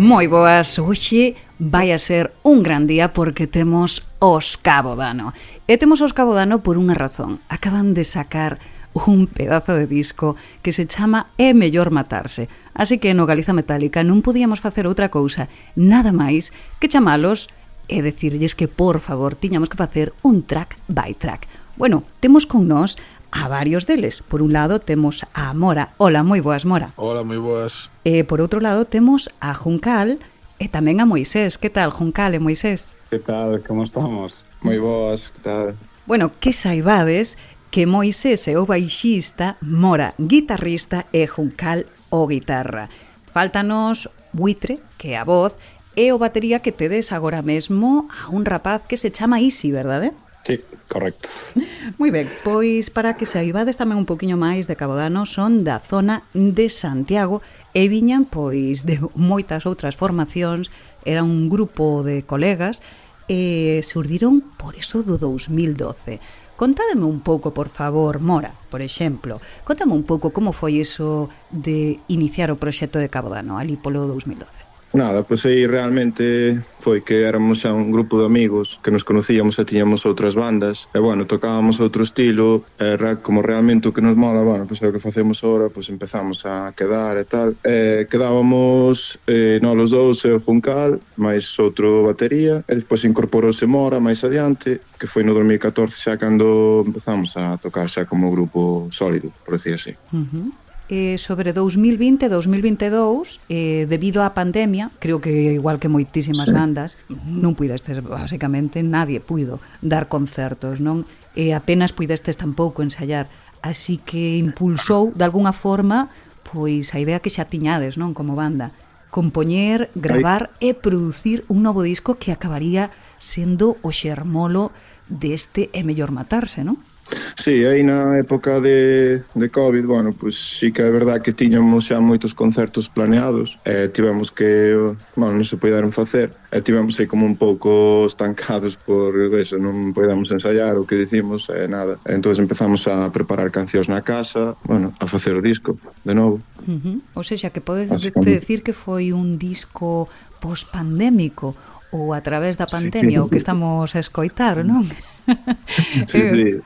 Moi boas, hoxe vai a ser un gran día porque temos os Cabo Dano. E temos os Cabo Dano por unha razón. Acaban de sacar un pedazo de disco que se chama É mellor matarse. Así que no Galiza Metálica non podíamos facer outra cousa, nada máis que chamalos e decirlles que, por favor, tiñamos que facer un track by track. Bueno, temos con nós a varios deles. Por un lado temos a Mora. Hola, moi boas, Mora. Hola, moi boas. E por outro lado temos a Juncal e tamén a Moisés. Que tal, Juncal e Moisés? Que tal, como estamos? Moi boas, que tal? Bueno, que saibades que Moisés é o baixista, Mora guitarrista e Juncal o guitarra. Fáltanos Buitre, que é a voz, e o batería que tedes agora mesmo a un rapaz que se chama Isi, verdade? Sí, correcto. Moi ben, pois para que saibades tamén un poquinho máis de Cabo Dano, son da zona de Santiago e viñan pois de moitas outras formacións, era un grupo de colegas e surdiron por eso do 2012. Contádeme un pouco, por favor, Mora, por exemplo, contame un pouco como foi eso de iniciar o proxecto de Cabo Dano ali polo 2012. Nada, pois aí realmente foi que éramos xa un grupo de amigos que nos conocíamos e tiñamos outras bandas e, bueno, tocábamos outro estilo e como realmente o que nos mola, bueno, pois é o que facemos agora, pois empezamos a quedar e tal quedábamos nós os dous e o Juncal máis outro batería e despois incorporouse Mora máis adiante, que foi no 2014 xa cando empezamos a tocar xa como grupo sólido, por decir así. Sobre 2020 e 2022, debido á pandemia, creo que igual que moitísimas bandas, non puidestes, basicamente, nadie puido dar concertos, non? E apenas puidestes tampouco ensaiar, así que impulsou, de alguna forma, pois a idea que xa tiñades, non? Como banda, compoñer, gravar e producir un novo disco que acabaría sendo o xermolo deste É mellor matarse, non? Sí, aí na época de Covid, bueno, pois sí que é verdad que tiñamos xa moitos concertos planeados e tivemos que, bueno, non se poideron facer e tivemos aí como un pouco estancados por eso, non podemos ensaiar o que dicimos e nada. Entón empezamos a preparar cancións na casa, bueno, a facer o disco de novo. O sexa, que podes decir que foi un disco post-pandémico ou a través da pandemia, o que estamos a escoitar, non? Sí,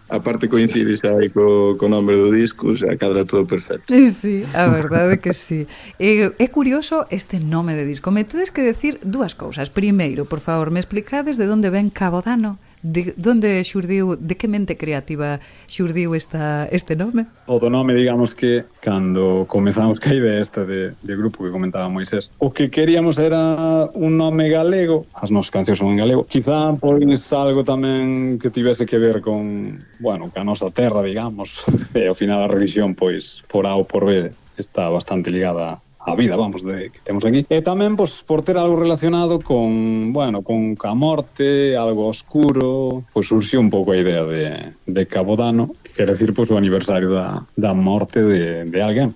a parte coincide xa aí co nome do disco, xa cadra todo perfecto. Sí, a verdade que sí. É curioso este nome de disco. Me tedes que decir dúas cousas. Primeiro, por favor, me explicades de onde ven Cabo Dano? De onde xurdiu, de que mente creativa xurdiu este nome? O do nome, digamos que cando comezamos ca idea esta de grupo que comentaba Moisés, o que queríamos era un nome galego, as nosas cancións son en galego, quizá pois algo tamén que tivese que ver con, bueno, ca nosa terra, digamos, e ao final a revisión, pois, por A ou por B, está bastante ligada a vida, vamos, que temos aquí. E tamén, pois, por ter algo relacionado con, bueno, con a morte, algo oscuro, pois surxiu un pouco a idea de Cabo Dano, que quer decir, pois, o aniversario da morte de alguén.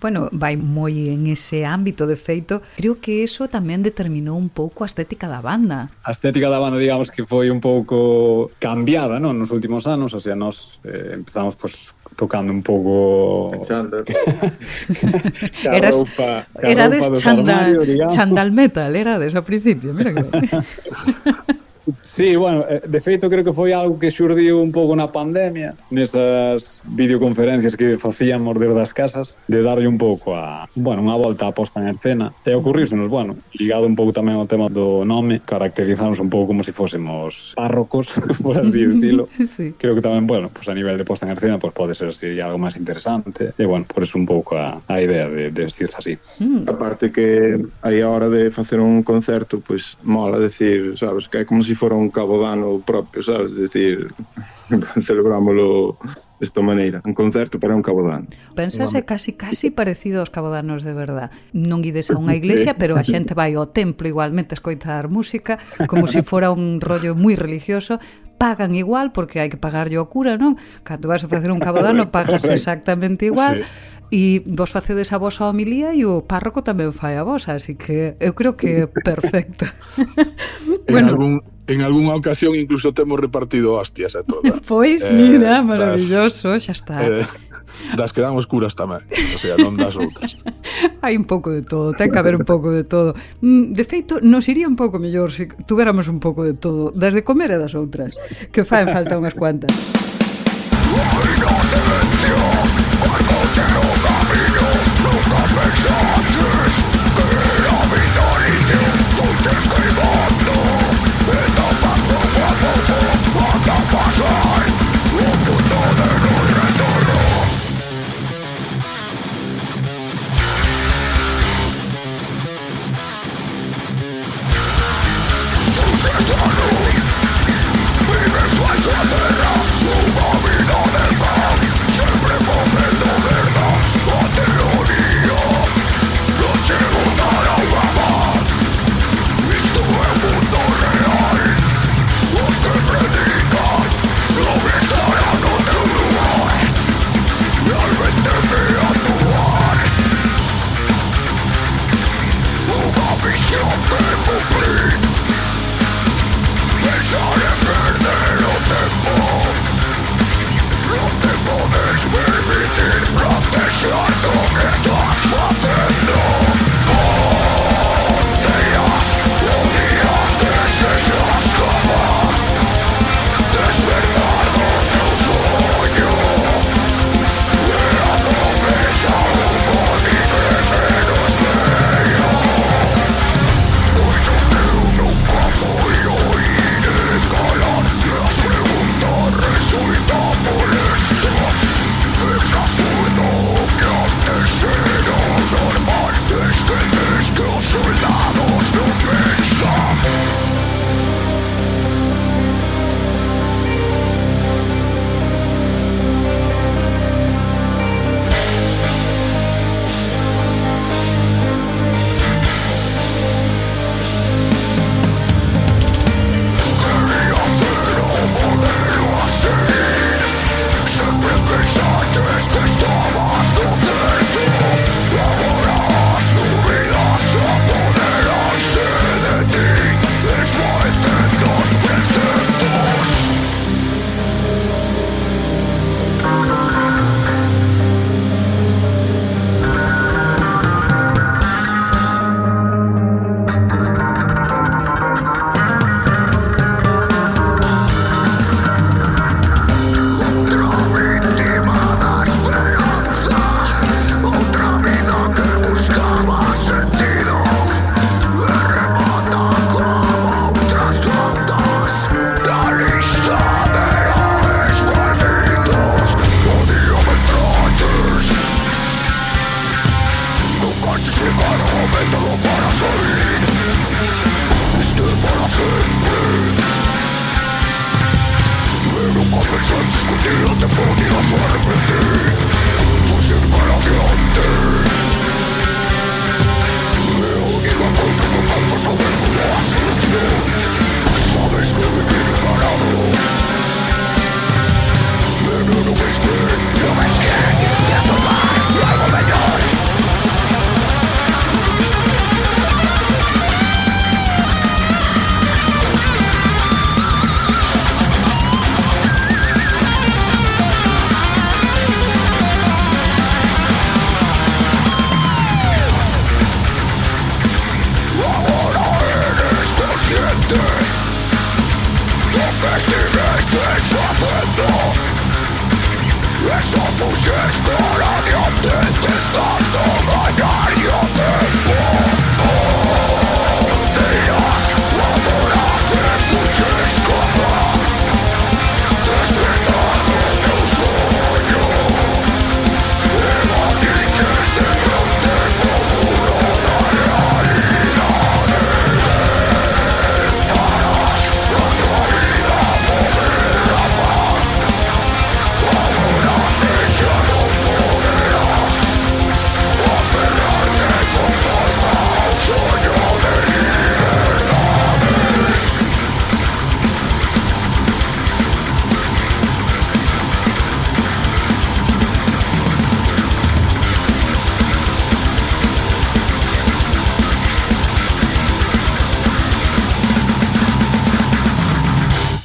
Bueno, vai moi en ese ámbito, de feito, creo que eso tamén determinou un pouco a estética da banda. A estética da banda, digamos, que foi un pouco cambiada, non, nos últimos anos, o sea, nos empezamos, pois, tocando un pouco... Erades chandal metal, erades ao principio, mira que... Sí, bueno, de feito creo que foi algo que xurdiu un pouco na pandemia, nesas videoconferencias que facíamos desde as casas, de darlle un pouco a, bueno, unha volta a posta en escena. E ocurrísenos, bueno, ligado un pouco tamén ao tema do nome, caracterizamos un pouco como se fósemos párrocos, por así decirlo. Sí. Creo que tamén, bueno, pues a nivel de posta en escena, pues pode ser así algo máis interesante. E bueno, por eso un pouco a idea de vestirse así. Aparte que aí a hora de facer un concerto, pues mola decir, sabes, que é como se fora un Cabo Dano propio, sabes, decir, celebrámoslo desta maneira, un concerto para un Cabo Dano. Pensase casi parecido aos cabodanos de verdad. Non ides a unha iglesia, pero a xente vai ao templo igualmente a escoitar música, como se fora un rollo moi religioso. Pagan igual, porque hai que pagarlle ao cura, non? Cando vas a facer un cabodano, pagas exactamente igual. E vos facedes a vosa homilía e o párroco tamén fai a vosa, así que eu creo que é perfecto. Bueno, en algunha ocasión incluso temos repartido hostias a todas. Pois, mira, maravilloso, xa está. Das que dan os curas tamén, o sea, non das outras. Hai un pouco de todo, ten que haber un pouco de todo. De feito, nos iría un pouco mellor se tuveramos un pouco de todo, das de comer e das outras, que faen falta unhas cuantas.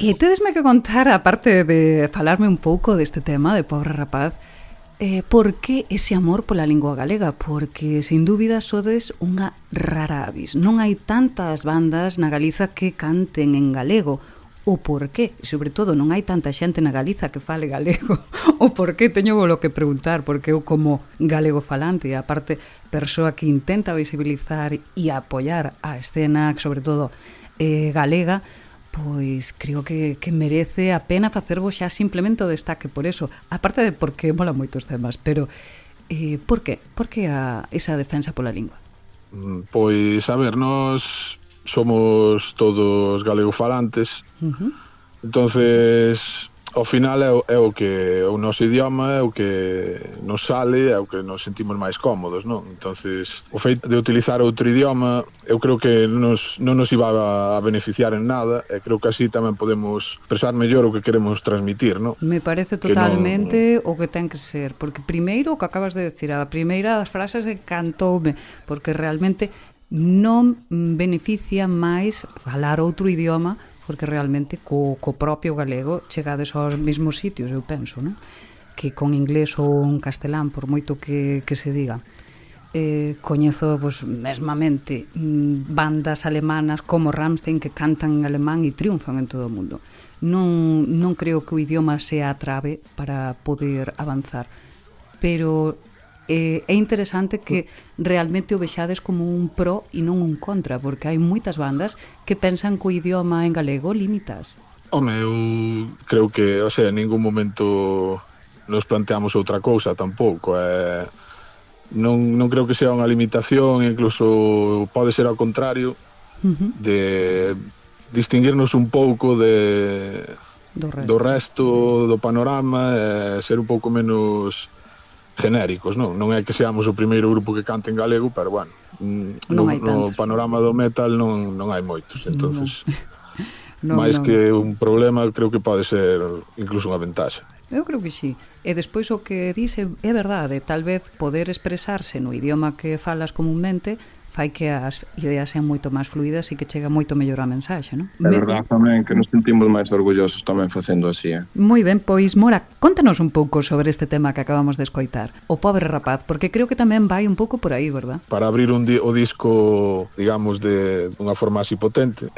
E tedesme que contar, aparte de falarme un pouco deste tema de Pobre Rapaz, Por que ese amor pola lingua galega? Porque, sin dúbida, sodes unha rara avis. Non hai tantas bandas na Galiza que canten en galego. O por qué? Sobre todo, non hai tanta xente na Galiza que fale galego. O por qué? Teño volo que preguntar, porque eu como galego falante e, aparte, persoa que intenta visibilizar e apoiar a escena, sobre todo, galega, pois creo que merece a pena facervos xa simplemente o destaque por eso, aparte de porque mola moitos temas, pero por qué? Por que esa defensa pola lingua? Pois, a ver, nós somos todos galegofalantes, entonces ao final é o que o noso idioma é o que nos sale, é o que nos sentimos máis cómodos, non? Entonces, o feito de utilizar outro idioma, eu creo que non nos iba a beneficiar en nada, e creo que así tamén podemos expresar mellor o que queremos transmitir, non? Me parece totalmente o que ten que ser, porque primeiro o que acabas de decir, a primeira das frases encantoume, porque realmente non beneficia máis falar outro idioma, porque realmente co propio galego chegades aos mesmos sitios, eu penso, non? Que con inglés ou un castelán, por moito que se diga. Coñezo, pues, mesmamente bandas alemanas como Rammstein que cantan en alemán e triunfan en todo o mundo. Non creo que o idioma sea a trave para poder avanzar, pero é interesante que realmente o vexades como un pro e non un contra, porque hai moitas bandas que pensan que o idioma en galego limitas. Home, eu creo que, o sea, en ningún momento nos planteamos outra cousa tampouco. Non creo que sea unha limitación, incluso pode ser ao contrario, de distinguirnos un pouco do resto do panorama, ser un pouco menos genéricos, non é que seamos o primeiro grupo que cante en galego, pero bueno, no panorama do metal non hai moitos, entonces máis que un problema, creo que pode ser incluso unha ventaxa. Eu creo que sí. E despois o que dice é verdade, tal vez poder expresarse no idioma que falas comúnmente fai que as ideas sean moito máis fluidas e que chega moito mellor a mensaxe, non? É verdade tamén que nos sentimos máis orgullosos tamén facendo así, Moi ben, pois Mora, contanos un pouco sobre este tema que acabamos de escoitar, o pobre rapaz, porque creo que tamén vai un pouco por aí, verdad? Para abrir o disco, digamos, de unha forma así potente,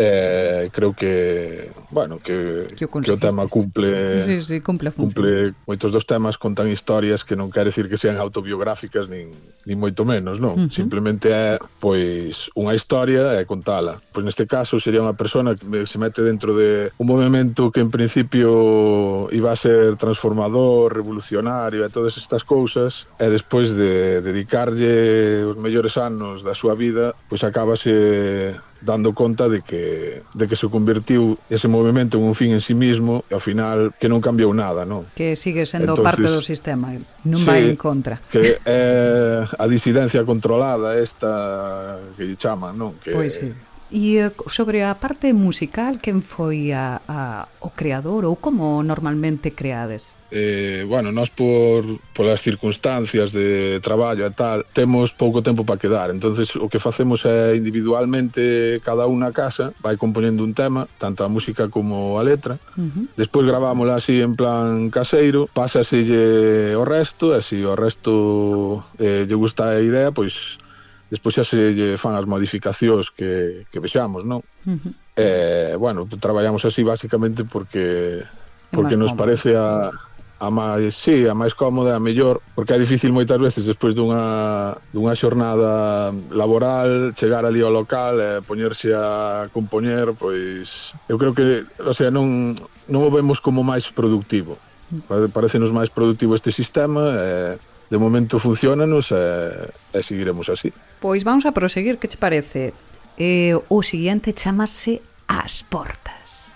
creo que, bueno, que o tema cumple moitos dos temas, contan historias que non quere decir que sean autobiográficas nin moito menos, non? Simplemente é pois unha historia e contala. Pois neste caso sería unha persona que se mete dentro de un movimento que en principio iba a ser transformador, revolucionario e todas estas cousas, e despois de dedicarlle os mellores anos da súa vida, pois acabase dando conta de que se convertiu ese movimento en un fin en sí mismo e ao final que non cambiou nada, non? Que sigue sendo parte do sistema, non vai en contra. Que é a disidencia controlada esta que lle chaman, non? Pois sí. E sobre a parte musical, quen foi o creador ou como normalmente creades? Bueno, nós polas circunstancias de traballo e tal, temos pouco tempo para quedar, entonces o que facemos é individualmente, cada unha casa vai compoñendo un tema, tanto a música como a letra, despois gravámola así en plan caseiro, pásaselle o resto, e se o resto lle gusta a idea, pois despois xa se lle fan as modificacións que vexamos, non? Bueno, traballamos así basicamente porque nos parece a máis cómoda, a mellor, porque é difícil moitas veces despois dunha xornada laboral chegar ali ao local e poñerse a compoñer, pois eu creo que, o sea, non o vemos como máis productivo. Parecenos máis productivo este sistema e de momento funciónanos e seguiremos así. Pois vamos a proseguir, que che parece? O seguinte chamase As Portas.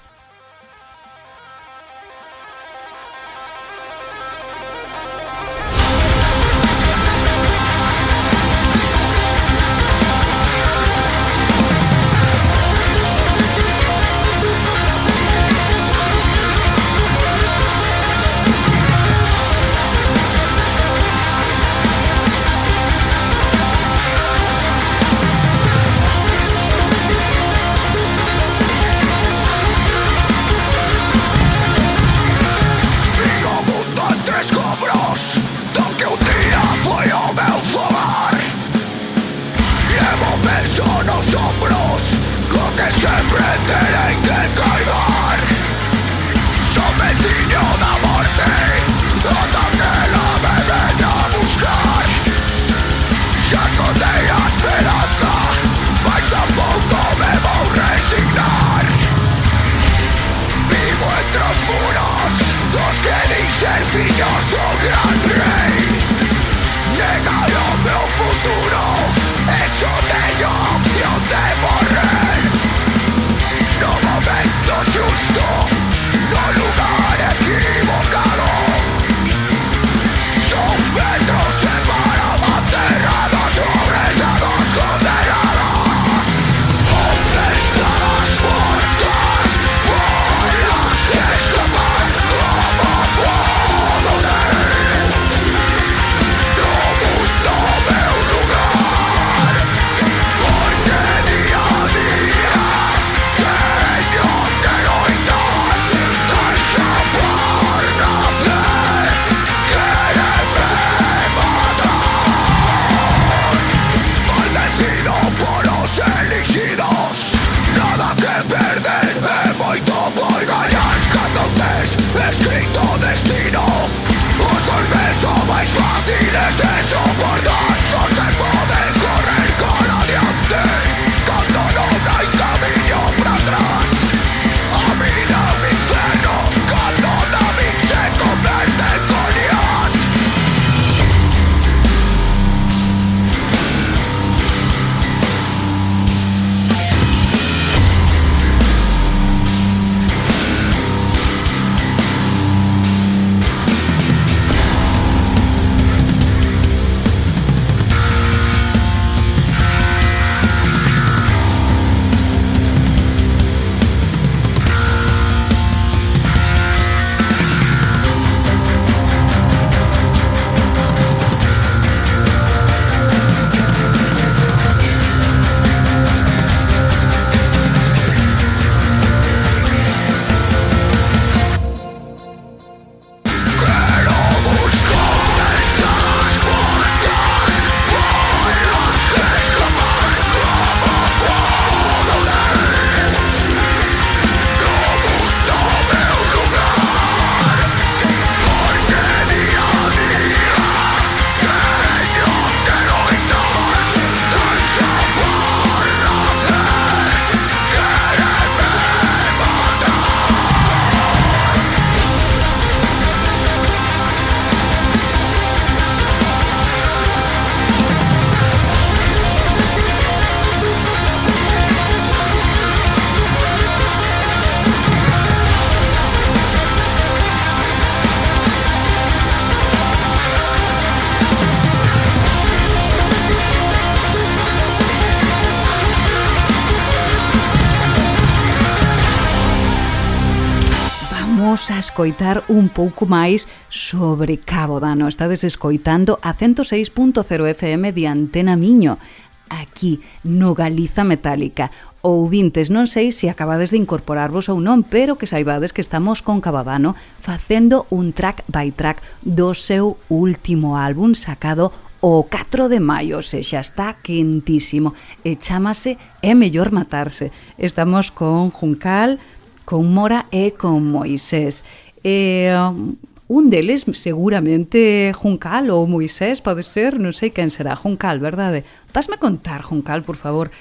Vamos a escoitar un pouco máis sobre Cabo Dano. Estades escoitando a 106.0 FM de Antena Miño, aquí no Galiza Metálica. Ouvintes, non sei se acabades de incorporarvos ou non, pero que saibades que estamos con Cabo Dano facendo un track by track do seu último álbum sacado o 4 de maio, se xa está quentísimo, e chámase É mellor matarse. Estamos con Juncal, con Mora e con Moisés. Un deles seguramente Juncal ou Moisés, pode ser, non sei quen será, Juncal, verdade? Vasme contar, Juncal, por favor,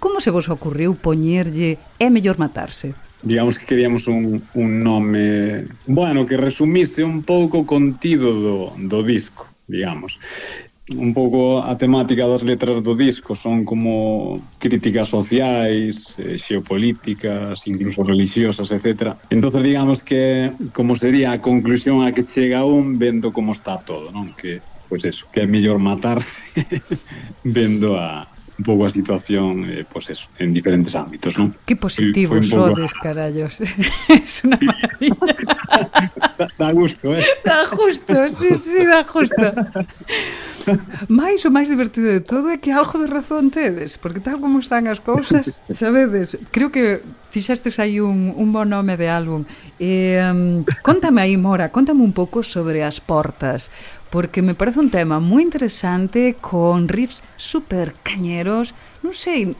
como se vos ocurriu poñerlle É mellor matarse? Digamos que queríamos un nome, bueno, que resumisse un pouco o contido do disco, digamos. Un pouco a temática das letras do disco son como críticas sociais, xeopolíticas, incluso religiosas, etc. Entonces digamos que como sería a conclusión a que chega un vendo como está todo, non? Que, pois eso, que é mellor matarse vendo un pouco a situación, pois eso, en diferentes ámbitos, non? Que positivos sodes, carallos. Es unha maravilla. Da gusto, Da justo, sí, da justo. Mais o máis divertido de todo é que algo de razón tedes, porque tal como están as cousas, sabedes, creo que fixestes aí un bon nome de álbum. Contame aí, Mora, contame un pouco sobre as portas, porque me parece un tema moi interesante con riffs super cañeros. Non sei,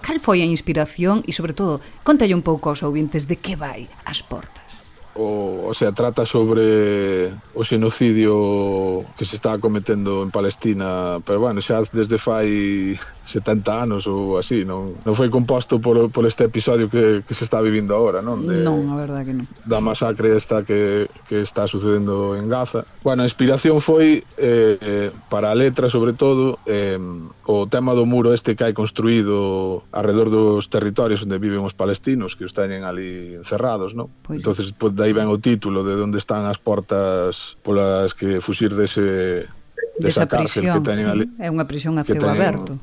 cal foi a inspiración e, sobre todo, contalle un pouco aos ouvintes de que vai as portas. O sea, trata sobre o xenocidio que se está cometendo en Palestina, pero bueno, xa desde fai 70 anos ou así, non foi composto por este episodio que se está vivindo agora, non? Non, a verdade que non. Da masacre esta que está sucedendo en Gaza. Bueno, a inspiración foi para a letra, sobre todo, o tema do muro este que hai construído alrededor dos territorios onde viven os palestinos, que os teñen ali encerrados, non? Pois. Entonces, pues, dai ben o título de onde están as portas polas que fuxir desa cárcel prisión, que teñen ali. É unha prisión a ceo aberto.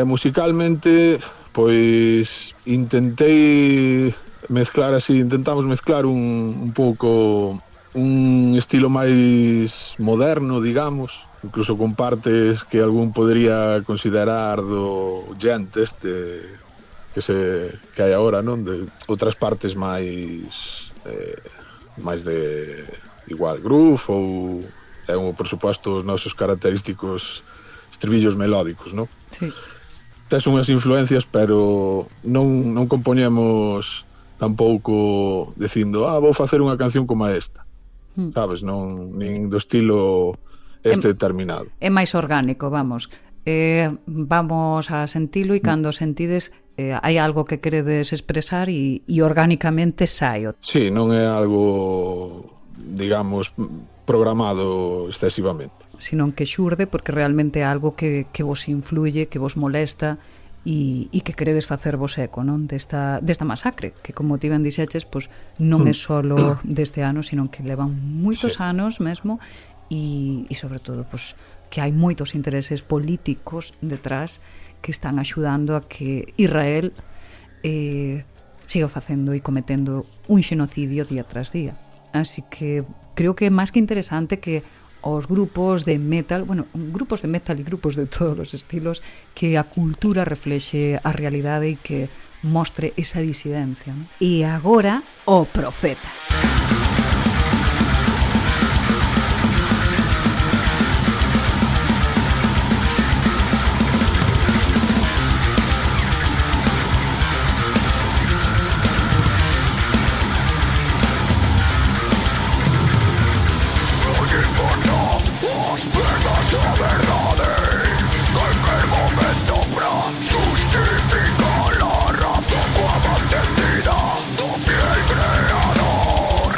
Musicalmente, pois intentamos mezclar un pouco un estilo máis moderno, digamos, incluso con partes que algún podría considerar do gent que hai agora, non? De outras partes máis de igual groove ou por suposto os nosos característicos estribillos melódicos, non? Sí. Tes unhas influencias, pero non compoñemos tampouco dicindo, vou facer unha canción como esta. Sabes, non nin do estilo determinado. É máis orgánico, vamos. Vamos a sentilo e cando sentides hai algo que queredes expresar e orgánicamente saio. Sí, non é algo, digamos, programado excesivamente. Senón que xurde porque realmente é algo que vos influye, que vos molesta e que queredes facer vos eco, non? Desta masacre, que como ti ben dixeches, pois non é solo deste ano, senón que levan moitos anos mesmo e sobre todo, pois que hai moitos intereses políticos detrás que están axudando a que Israel siga facendo e cometendo un xenocidio día tras día. Así que creo que é máis que interesante que os grupos de metal, grupos de metal e grupos de todos os estilos, que a cultura reflexe a realidade e que mostre esa disidencia, non? E agora, o Profeta. Justifica la razón como entendida, tu fiel creador.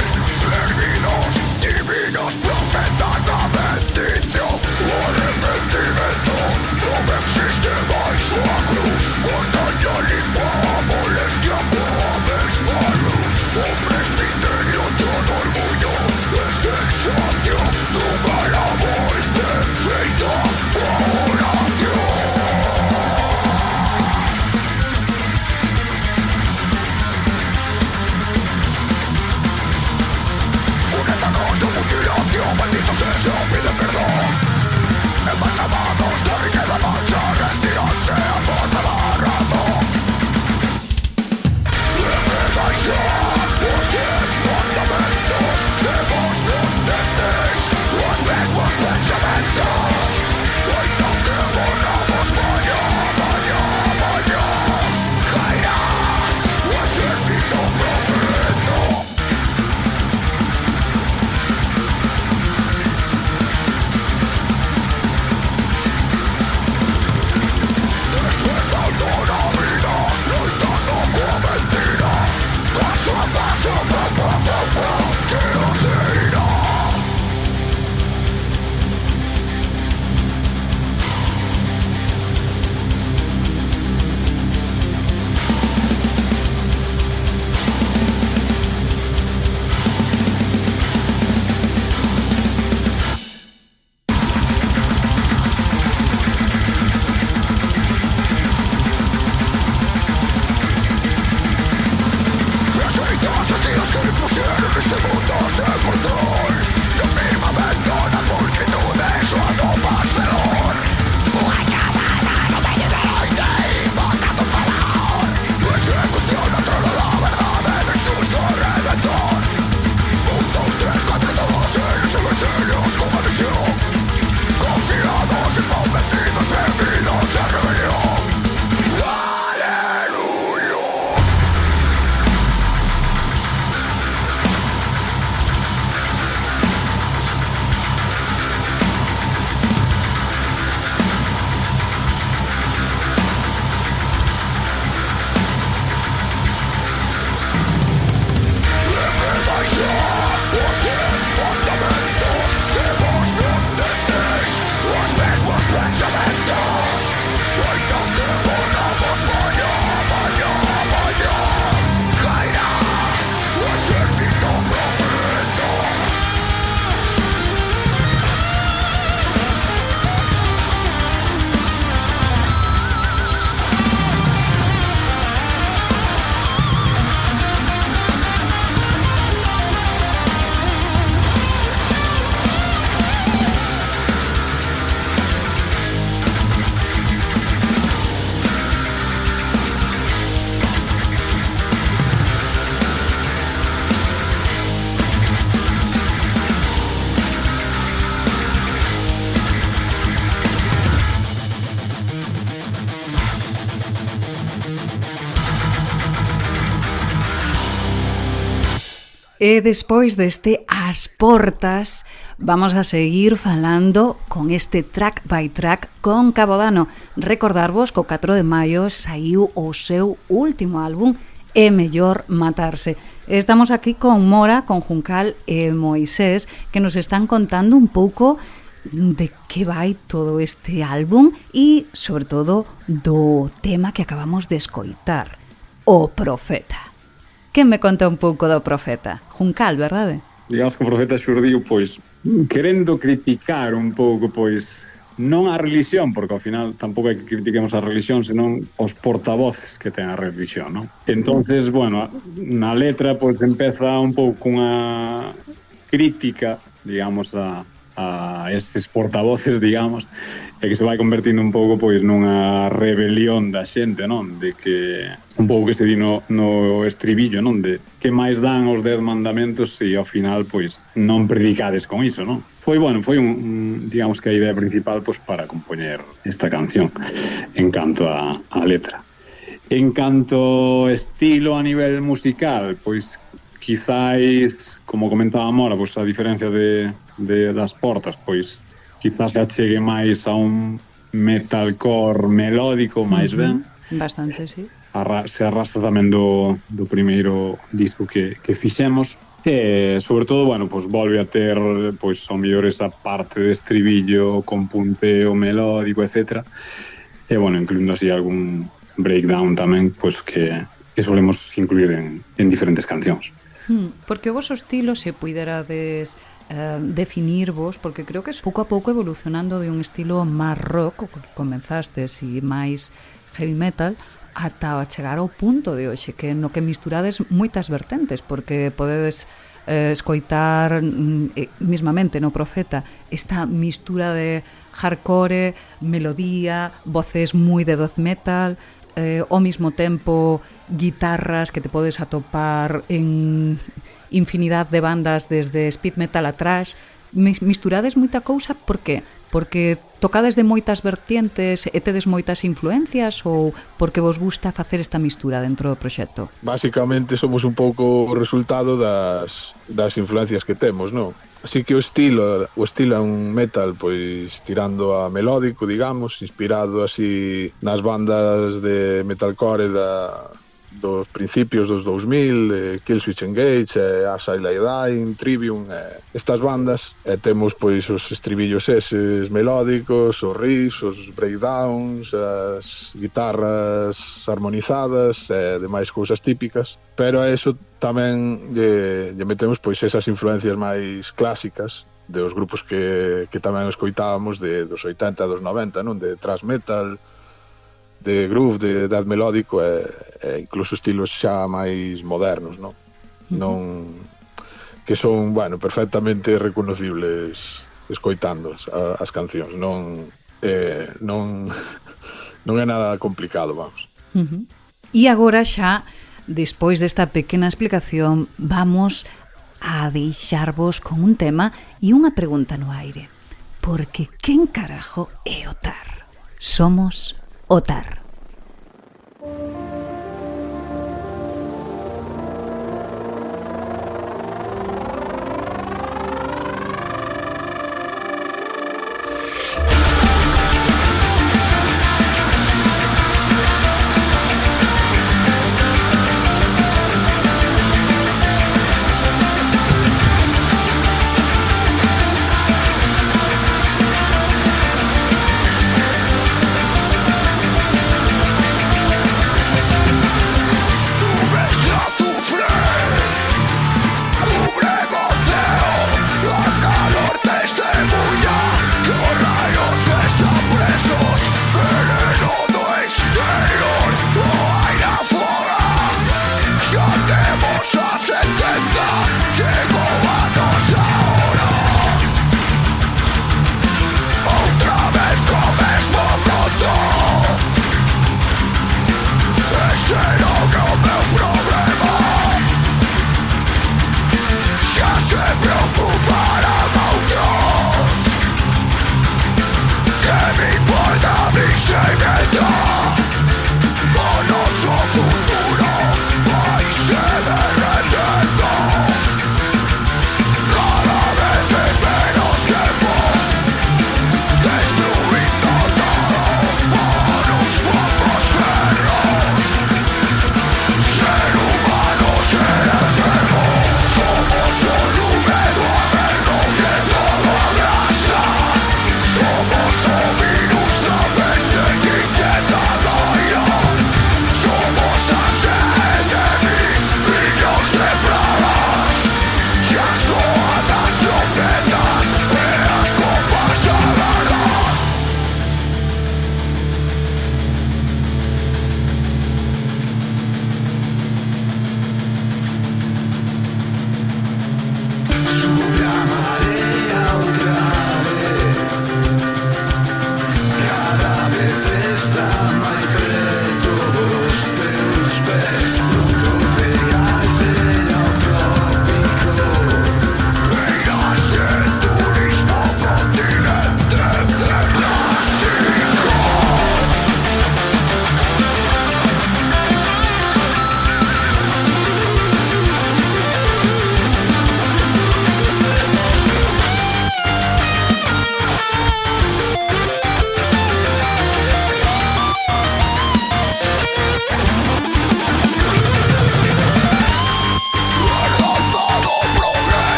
E despois deste As Portas, vamos a seguir falando con este track by track con Cabodano. Recordarvos que o 4 de maio saiu o seu último álbum, É mellor matarse. Estamos aquí con Mora, con Juncal e Moisés, que nos están contando un pouco de que vai todo este álbum e, sobre todo, do tema que acabamos de escoitar, O Profeta. Quen me conta un pouco do Profeta? Juncal, verdade? Digamos que o Profeta xurdiu, pois, querendo criticar un pouco, pois, non a religión, porque ao final tampouco é que critiquemos a religión, senón os portavoces que ten a religión, non? Entonces, bueno, na letra, pois, empeza un pouco cunha crítica, digamos, a estes portavoces, digamos, e que se vai convertindo un pouco pois nunha rebelión da xente, non? De que un pouco que se di no estribillo, non? De que máis dan os 10 mandamentos e ao final pois non predicades con iso, non? Foi un digamos que a idea principal pois para compoñer esta canción en canto a letra. En canto estilo a nivel musical, pois quizáis, como comentaba Mora, pois a diferencia de das Portas, pois quizás se achegue máis a un metalcore melódico máis ben. Bastante, sí. Se arrastra tamén do primeiro disco que fixemos. E, sobre todo, bueno, pois volve a ter, pois, ao mellor esa parte de estribillo con punteo melódico, etc. E, bueno, incluindo así algún breakdown tamén, pois, que solemos incluir en diferentes cancións. Porque o vosso estilo, se puiderades definirvos, porque creo que es pouco a pouco evolucionando de un estilo máis rock, o que comenzastes, e máis heavy metal, ata chegar ao punto de hoxe, que no que misturades moitas vertentes, porque podedes escoitar mismamente no Profeta esta mistura de hardcore, melodía, voces moi de death metal, ao mesmo tempo guitarras que te podes atopar en infinidad de bandas desde speed metal a thrash. Misturades moita cousa, por que? Porque tocades de moitas vertientes e tedes moitas influencias, ou porque vos gusta facer esta mistura dentro do proxecto? Básicamente somos un pouco o resultado das influencias que temos, non? Así que o estilo é un metal pois tirando a melódico, digamos, inspirado así nas bandas de metalcore dos principios dos 2000, Killswitch Engage, As I Lay Dying, Trivium, estas bandas, temos pois os estribillos eses melódicos, os riffs, os breakdowns, as guitarras armonizadas, demais cousas típicas, pero a eso tamén lle metemos pois esas influencias máis clásicas dos grupos que tamén escoitábamos dos 80 e dos 90, non? De thrash metal, de groove, de death melódico e incluso estilos xa máis modernos, non? Non que son, bueno, perfectamente reconocibles escoitando as cancións, non é nada complicado, vamos. E agora xa, despois desta pequena explicación, vamos a deixarvos con un tema e unha pregunta no aire. Porque quen carajo é Otar? Somos Otar.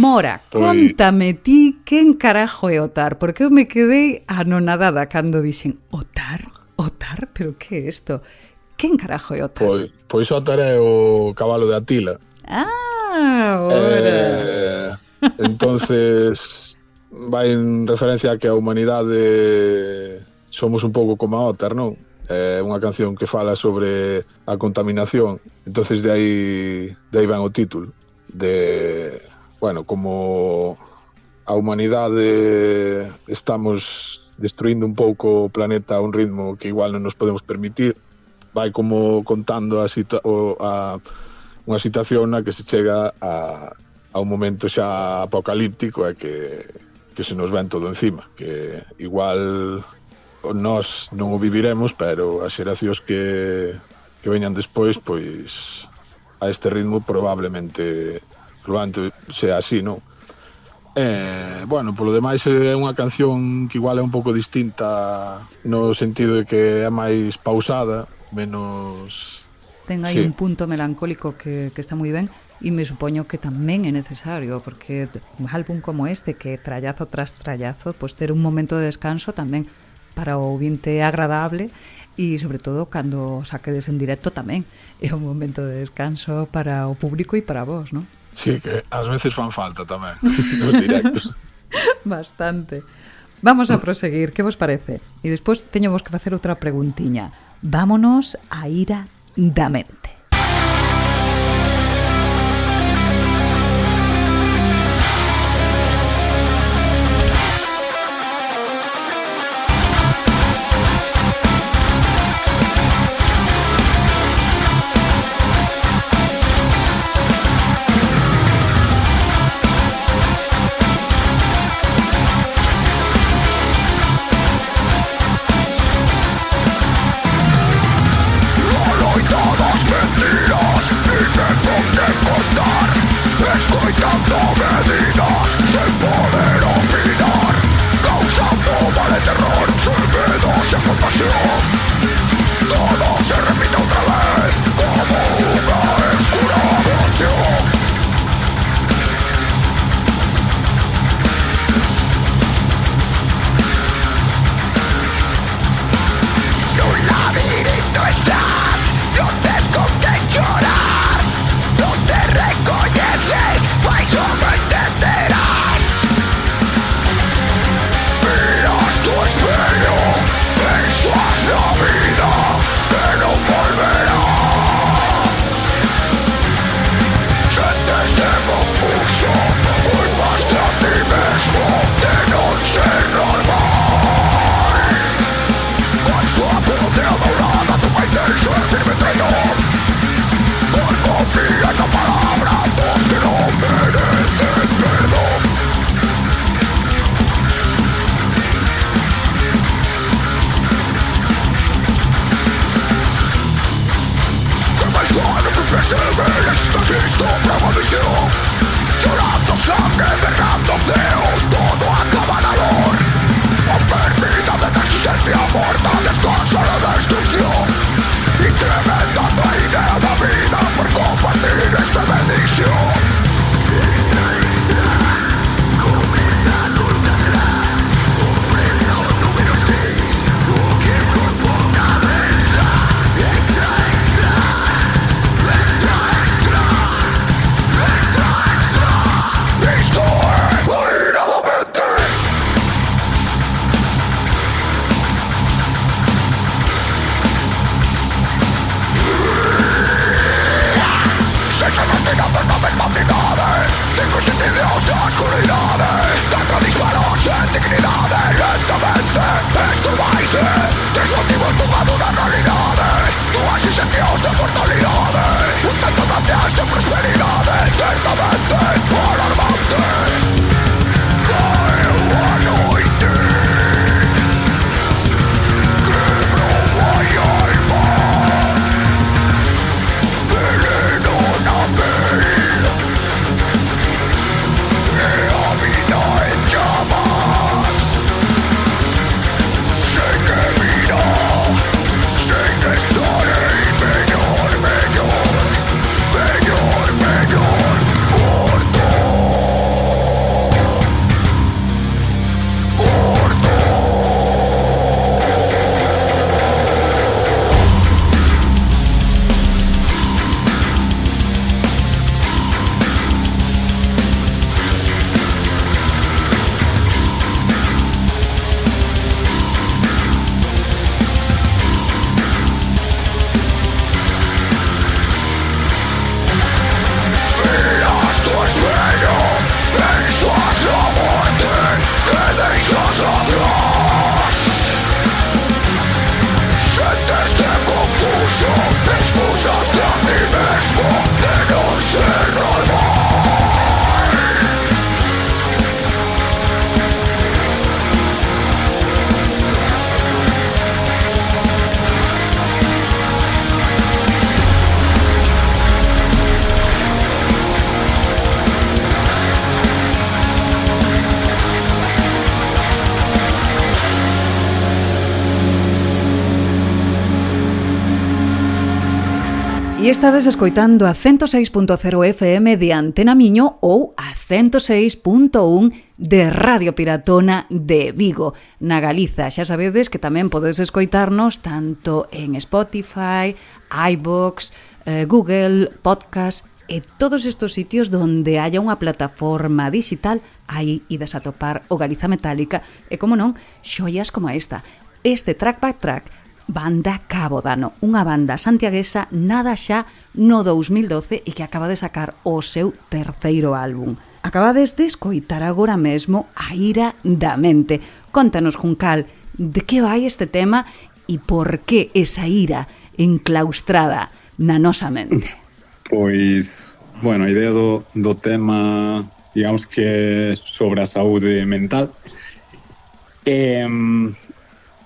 Mora, contame ti quen carajo é Otar, porque eu me quedei anonadada cando dixen Otar? Otar? Pero que é isto? Quen carajo é Otar? Pois Otar é o cabalo de Atila. Ora. Entonces vai en referencia a que a humanidade somos un pouco como a Otar, non? É unha canción que fala sobre a contaminación. Entonces de aí ven o título de... Bueno, como a humanidade estamos destruindo un pouco o planeta a un ritmo que igual non nos podemos permitir, vai como contando unha situación na que se chega a un momento xa apocalíptico e que se nos ven todo encima, que igual nós non o viviremos, pero as xeracións que veñan despois, pois a este ritmo probablemente sea así, non? Bueno, polo demais é unha canción que igual é un pouco distinta no sentido de que é máis pausada, menos... Ten aí un punto melancólico que está moi ben e me supoño que tamén é necesario, porque un álbum como este, que trallazo tras trallazo, pois ter un momento de descanso tamén para o ouvinte agradable e sobre todo cando saquedes en directo tamén é un momento de descanso para o público e para vos, non? Sí, que ás veces fan falta tamén nos directos. Bastante. Vamos a proseguir, que vos parece? E despois teño vos que facer outra preguntiña. Vámonos a Ira da Mente. Todos E estades escoitando a 106.0 FM de Antena Miño ou a 106.1 de Radio Piratona de Vigo, na Galiza. Xa sabedes que tamén podedes escoitarnos tanto en Spotify, iVoox, Google Podcast e todos estos sitios donde haya unha plataforma digital. Aí ides a topar o Galiza Metálica e, como non, xoias como esta. Este Track by Track, Banda Cabo Dano, unha banda santiaguesa nada xa no 2012 e que acaba de sacar o seu terceiro álbum. Acabades de escoitar agora mesmo A ira da mente. Contanos, Juncal, de que vai este tema e por que esa ira enclaustrada na nosa mente? Pois, bueno, a idea do tema, digamos que é sobre a saúde mental.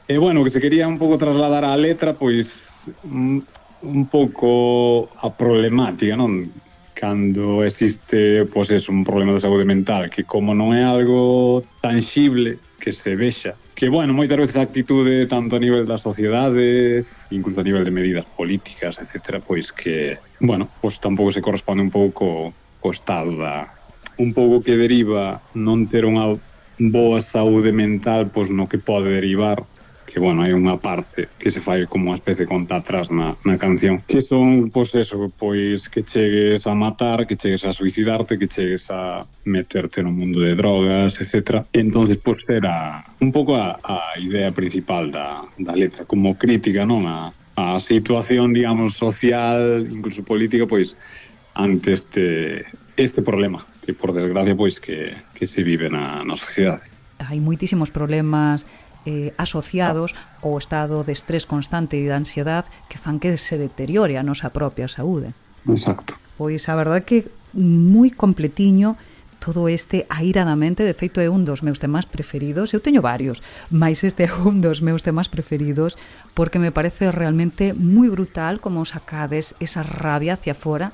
E bueno, que se quería un pouco trasladar á letra, pois un pouco a problemática, non? Cando existe, pois es un problema de saúde mental, que como non é algo tangible que se vexa, que bueno, moitas veces a actitude tanto a nivel da sociedade, incluso a nivel de medidas políticas, etcétera, pois que, bueno, pois tampouco se corresponde un pouco co estado da, un pouco que deriva non ter unha boa saúde mental, pois no que pode derivar, que, bueno, hai unha parte que se fai como unha especie de conta atrás na canción, que son, pois eso, pois que chegues a matar, que chegues a suicidarte, que chegues a meterte no mundo de drogas, etc. Entonces, pois era un pouco a idea principal da letra, como crítica, non? A situación, digamos, social, incluso política, pois, ante este problema, que por desgracia, pois, que se vive na sociedade. Hai moitísimos problemas asociados ao estado de estrés constante e de ansiedade que fan que se deteriore a nosa propia saúde. Exacto. Pois a verdade que moi completiño todo este A ira da mente. De feito é un dos meus temas preferidos. Eu teño varios, mas este é un dos meus temas preferidos porque me parece realmente moi brutal como sacades esa rabia hacia fora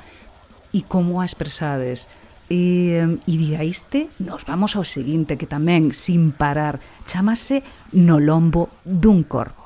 e como a expresades. E de a este nos vamos ao seguinte, que tamén sin parar chámase No lombo dun corvo.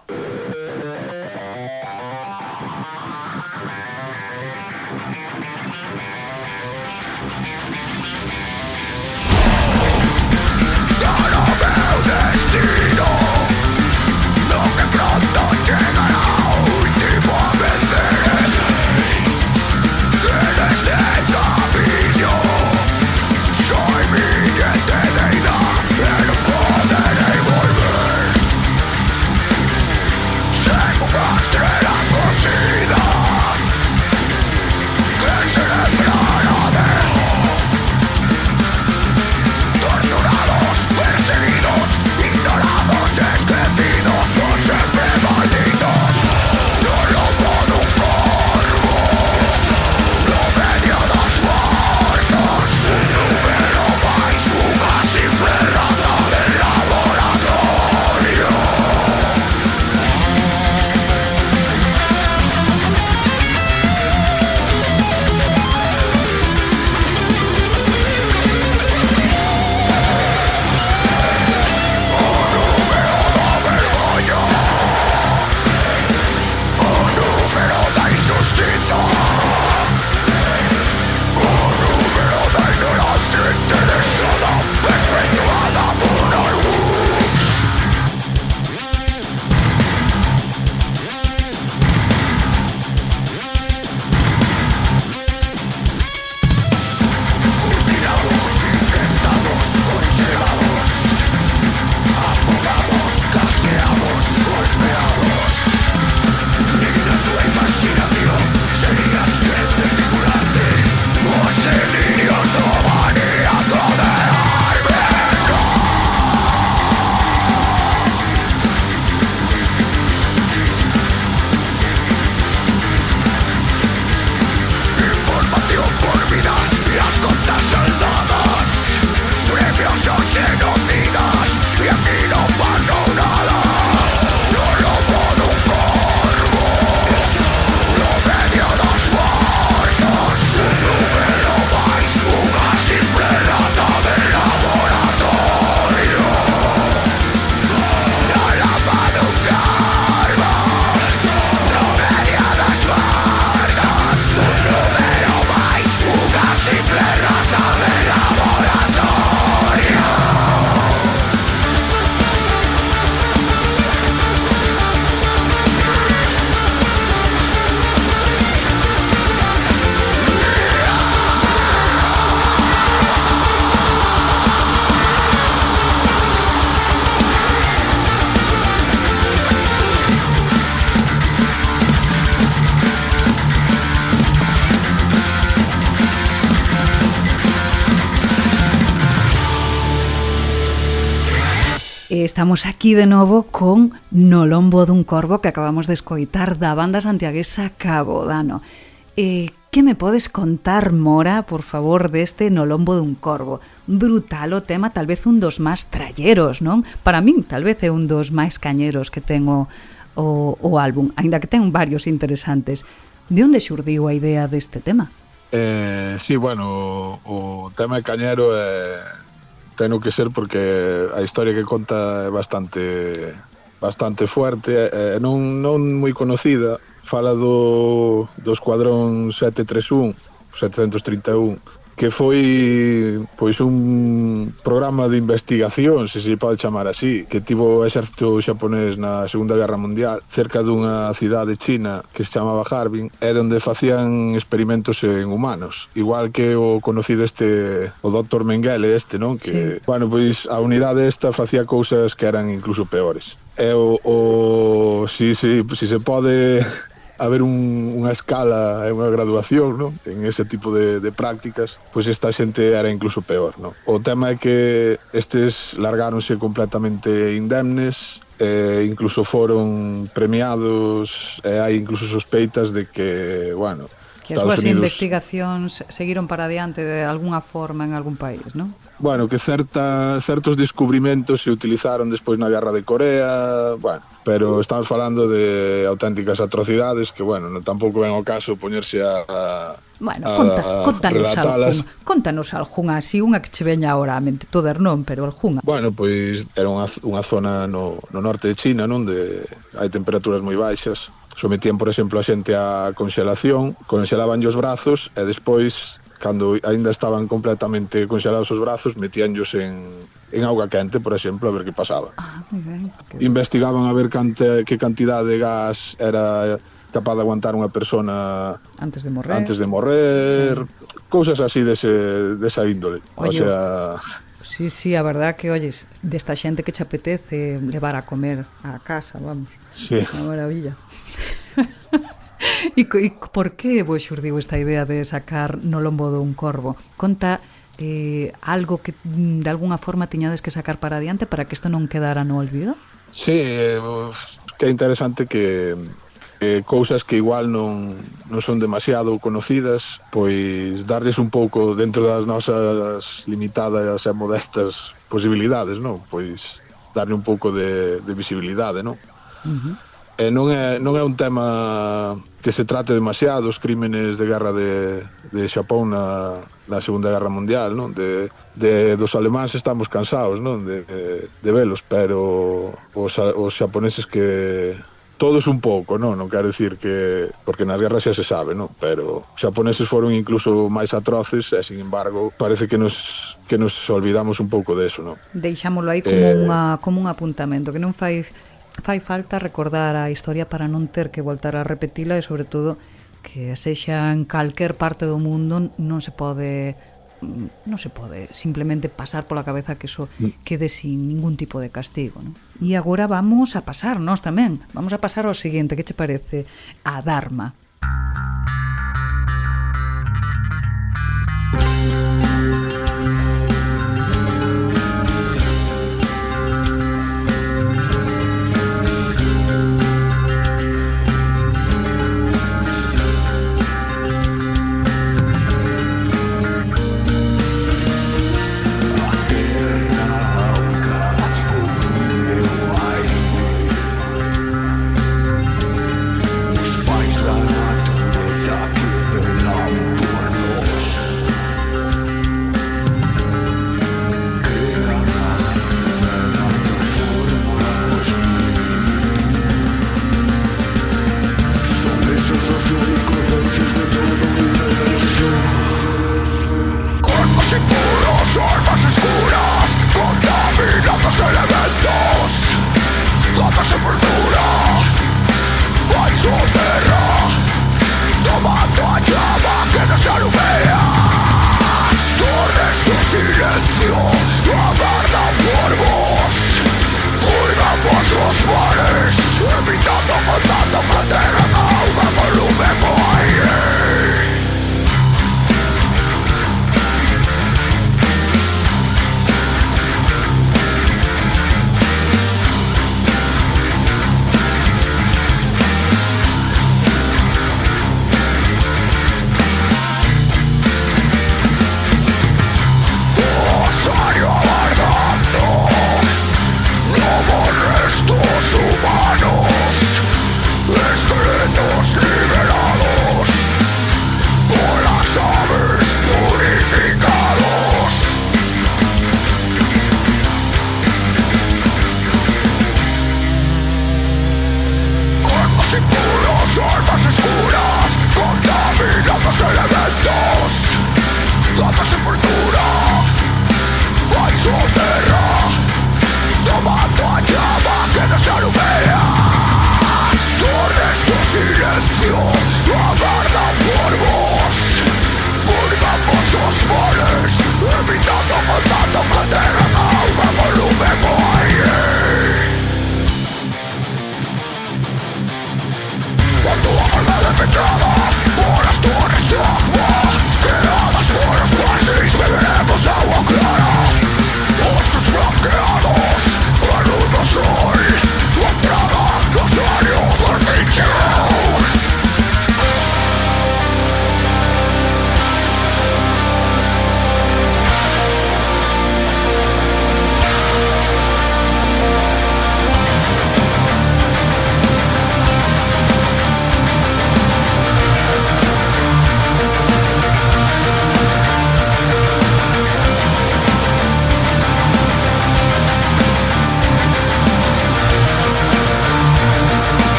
estamos aquí de novo con No lombo dun corvo, que acabamos de escoitar da banda santiaguesa Cabo Dano. Que me podes contar, Mora, por favor, deste No lombo dun corvo? Brutal o tema, tal vez un dos máis tralleros, non? Para min, tal vez é un dos máis cañeros que ten o álbum, aínda que ten varios interesantes. De onde xurdiu a idea deste tema? Sí, bueno, o tema de cañero teno que ser porque a historia que conta é bastante fuerte, non moi conocida. Fala do escuadrón 731, que foi pois un programa de investigación, se pode chamar así, que tivo o exército xaponés na Segunda Guerra Mundial cerca dunha cidade china que se chamaba Harbin, e onde facían experimentos en humanos, igual que o conocido o Dr. Mengele non? Que, sí. Bueno, pois a unidade esta facía cousas que eran incluso peores. E si se pode haber unha escala e unha graduación, ¿no? En ese tipo de prácticas, pois esta xente era incluso peor, ¿no? O tema é que estes largáronse completamente indemnes, incluso foron premiados, e hai incluso sospeitas de que, bueno, que as súas investigacións seguiron para adiante de alguna forma en algún país, non? Bueno, que certos descubrimentos se utilizaron despois na Guerra de Corea, bueno, pero estamos falando de auténticas atrocidades que, bueno, tampouco ven ao caso poñerse bueno, contanos algunha, así unha que che veña ahora a mente, todas non, pero algunha. Bueno, pois era unha zona no norte de China, non, de hai temperaturas moi baixas. Sometían, por exemplo, a xente a conxelación, conxelaban os brazos e despois, cando aínda estaban completamente conxelados os brazos, metíanllos en auga quente, por exemplo, a ver que pasaba. Moi ben. Investigaban a ver que cantidade de gas era capaz de aguantar unha persona antes de morrer, cousas así desa índole. Oye, o sea... Sí, a verdad que, oyes, desta xente que che apetece levar a comer a casa, vamos. Sí. Unha maravilla. E por que vos xurdiu esta idea de sacar No lombo dun corvo? Conta algo que de alguna forma tiñades que sacar para adiante para que isto non quedara no olvido? Sí, que é interesante que cousas que igual non son demasiado conocidas, pois darles un pouco dentro das nosas limitadas e modestas posibilidades, non? Pois darle un pouco de visibilidade, non? Non é un tema que se trate demasiado, os crímenes de guerra de Xapón na Segunda Guerra Mundial, non? Dos alemáns estamos cansados, non? De velos, pero os xaponeses que todos un pouco, non quero dicir que porque nas guerras xa se sabe, non? Pero os xaponeses foron incluso máis atroces e, sin embargo, parece que nos olvidamos un pouco deso, non? Deixámolo aí como un apuntamento, que non fai falta recordar a historia para non ter que voltar a repetila e, sobre todo, que sexa en calquer parte do mundo non se pode simplemente pasar pola cabeza que iso quede sin ningún tipo de castigo, non? E agora vamos a pasar, nós tamén, vamos a pasar ao seguinte, que che parece? A Dharma.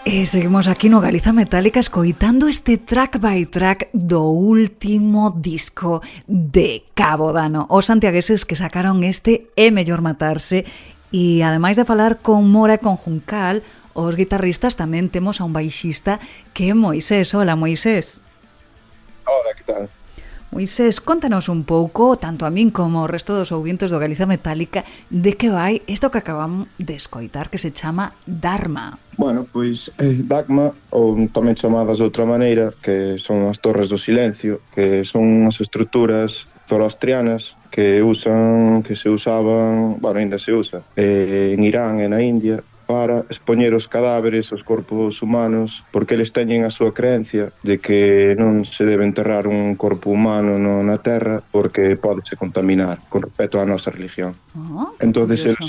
E seguimos aquí no Galiza Metálica escoitando este track by track do último disco de Cabo Dano. Os santiagueses que sacaron este É Mellor Matarse. E ademais de falar con Mora e con Juncal, os guitarristas tamén temos a un baixista que é Moisés. Hola, Moisés. Hola, que tal? Moisés, contanos un pouco, tanto a min como ao resto dos ouvintes do Galiza Metálica, de que vai isto que acabamos de escoitar, que se chama Dharma. Bueno, pois Dagma, ou tamén chamadas de outra maneira, que son as Torres do Silencio, que son as estruturas zoroastrianas que se usaban, bueno, ainda se usa, en Irán e na India, para expoñer os cadáveres, os corpos humanos, porque eles teñen a súa creencia de que non se debe enterrar un corpo humano na terra porque pódese contaminar con respecto á nosa religión. Entonces eles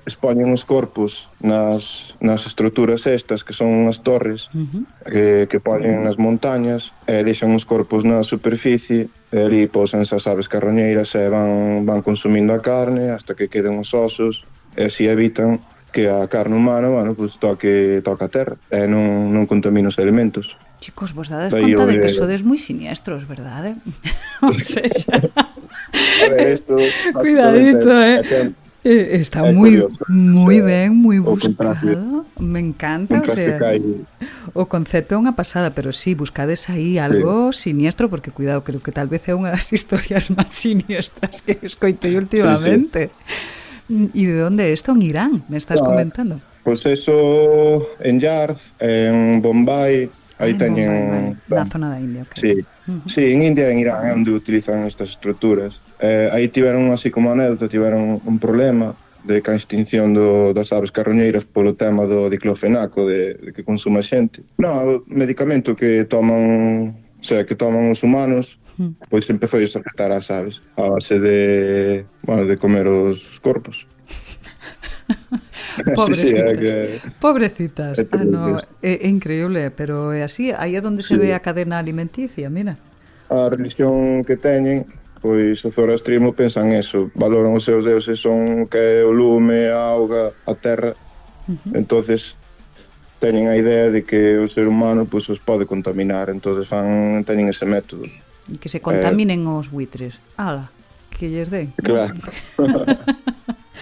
expoñen os corpos nas estruturas estas, que son as torres, que poñen nas montañas, e deixan os corpos na superficie, e ali posan as aves carroñeiras e van consumindo a carne hasta que queden os osos, e así evitan que a carne humana, bueno, pues toca a terra e non contamina os elementos. Chicos, vos dades conta de que sodes moi siniestros, verdade? O sea, a ver, esto... Cuidadito, está moi ben, moi buscado. Me encanta, o sea... O concepto é unha pasada, pero sí, buscades aí algo siniestro, porque cuidado, creo que tal vez é unha das historias máis siniestras que escoitei últimamente. ¿Y de dónde es esto? ¿En Irán? ¿Me estás comentando? Pues eso, en Yarz, en Bombay, aí teñen... Vale. Na zona da India, ok. Sí, sí, en India e en Irán é onde utilizan estas estruturas. Aí tiveron, así como anécdota, tiveron un problema de que a extinción das aves carroñeiras polo tema do diclofenaco de que consume a xente. No, o medicamento que toman, o sea, que toman os humanos, pois empezou a afectar as aves a base de comer os corpos. Pobrecitas. É increíble, pero é así, aí é onde se ve a cadena alimenticia, mira. A religión que teñen, pois o zoroastrismo pensan eso, valoran os seus deuses son que é o lume, a auga, a terra. Entonces teñen a idea de que o ser humano pois os pode contaminar, entonces teñen ese método. E que se contaminen os buitres. Ala, que lles den. Claro.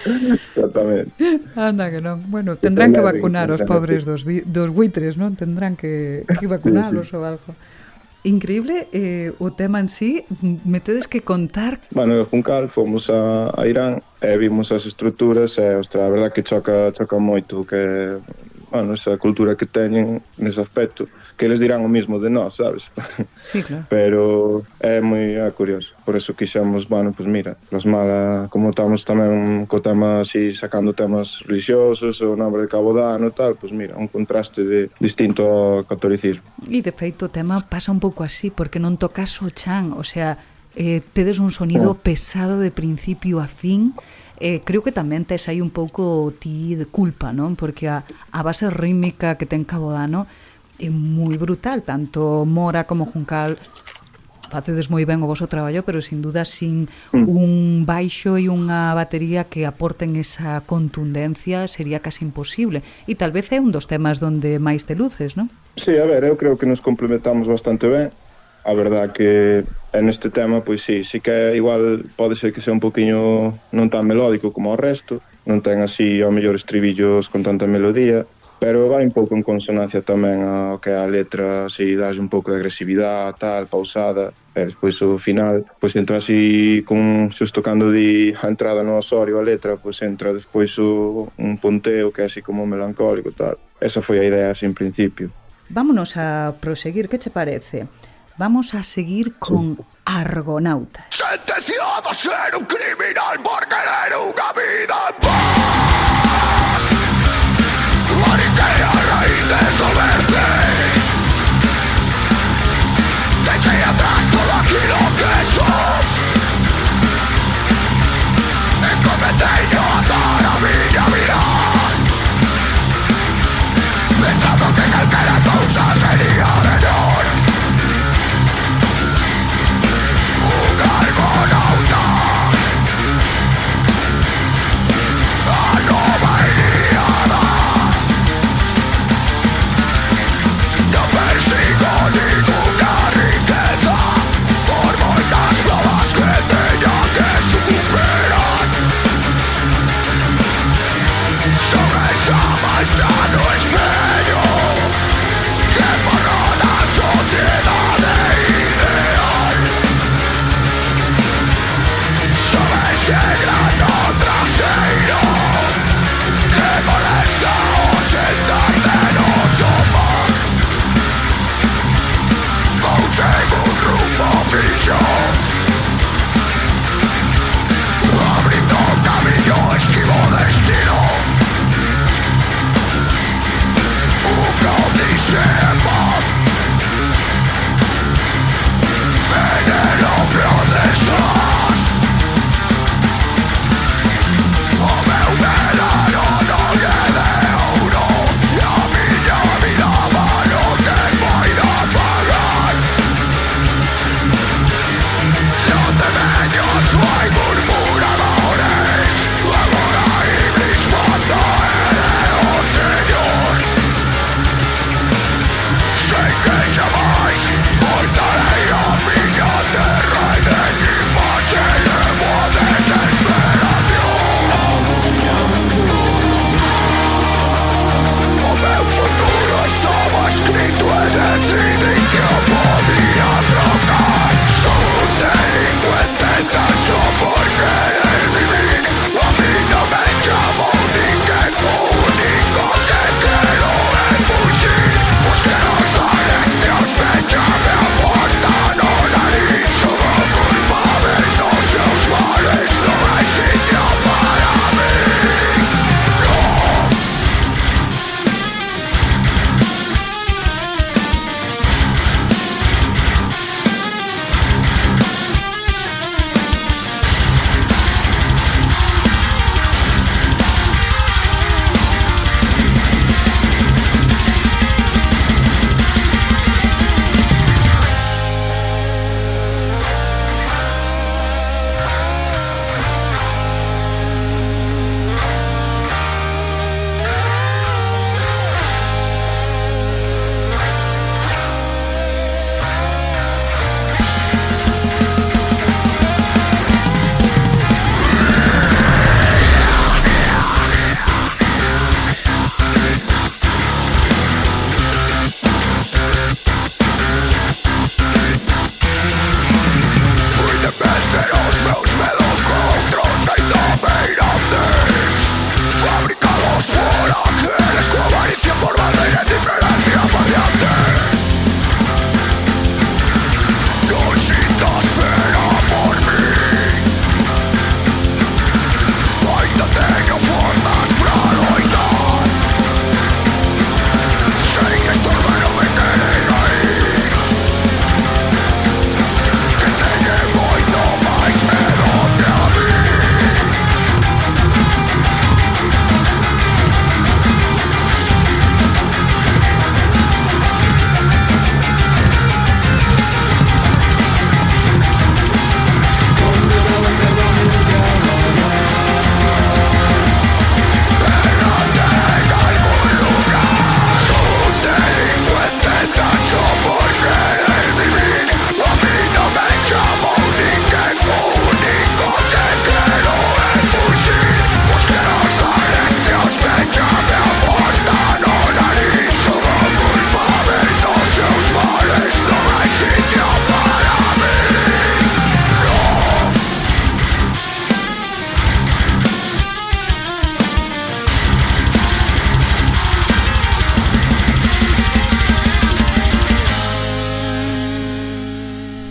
Exactamente. Anda que non. Bueno, tendrán que vacunar os pobres dos buitres, non? Tendrán que vacunalos ou algo. Increíble o tema en sí. Me tedes que contar. Bueno, de Juncal fomos a Irán e vimos as estruturas e, ostra, a verdad que choca moito que, bueno, esa cultura que teñen nese aspecto, que eles dirán o mismo de nós, sabes? Sí, claro. Pero é moi curioso. Por eso quixemos, bueno, pues mira, plasmada, como estamos tamén co tema así, sacando temas religiosos, o nombre de Cabo Dano e tal, pues mira, un contraste distinto ao catolicismo. E de feito o tema pasa un pouco así, porque non tocas o chan, o sea, tedes un sonido pesado de principio a fin. Creo que tamén tes aí un pouco ti de culpa, non? Porque a base rítmica que ten Cabo Dano é moi brutal, tanto Mora como Juncal facedes moi ben o voso traballo, pero sin duda sin un baixo e unha batería que aporten esa contundencia sería casi imposible, e tal vez é un dos temas donde máis te luces, non? Sí, a ver, eu creo que nos complementamos bastante ben. A verdad que en este tema, pois sí que igual pode ser que sea un poquinho non tan melódico como o resto, non ten así ao mellor estribillos con tanta melodía, pero vai un pouco en consonancia tamén ao que a letra, así, dálle un pouco de agresividade, tal, pausada, E despois o final, pois entra así con xusto cando di a entrada no Osorio a letra, pois entra despois un ponteo que é así como melancólico e tal. Esa foi a idea así en principio. Vámonos a proseguir, que che parece? Vamos a seguir con Argonautas. Sentenciado a ser un criminal por querer unha vida en paz. Mariquea a raíz de solverse. Dejé atrás todo aquilo que soy. Encomendei yo a dar a miña vida, pensando que calquera cousa sería mellor. Un argonauta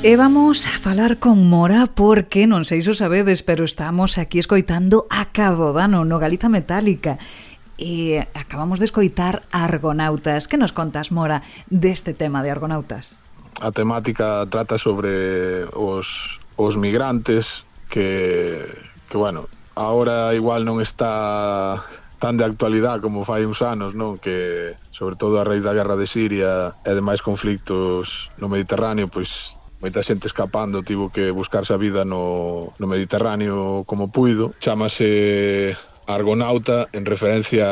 E vamos a falar con Mora porque non sei se o sabedes, pero estamos aquí escoitando a Cabo Dano no Galiza Metálica. E acabamos de escoitar Argonautas. Que nos contas, Mora, deste tema de Argonautas? A temática trata sobre os migrantes que bueno, ahora igual non está tan de actualidade como fai uns anos, non? Que sobre todo a raíz da guerra de Siria e demais conflictos no Mediterráneo, pois moita xente escapando tivo que buscarse a vida no Mediterráneo como puido. Chámase Argonauta en referencia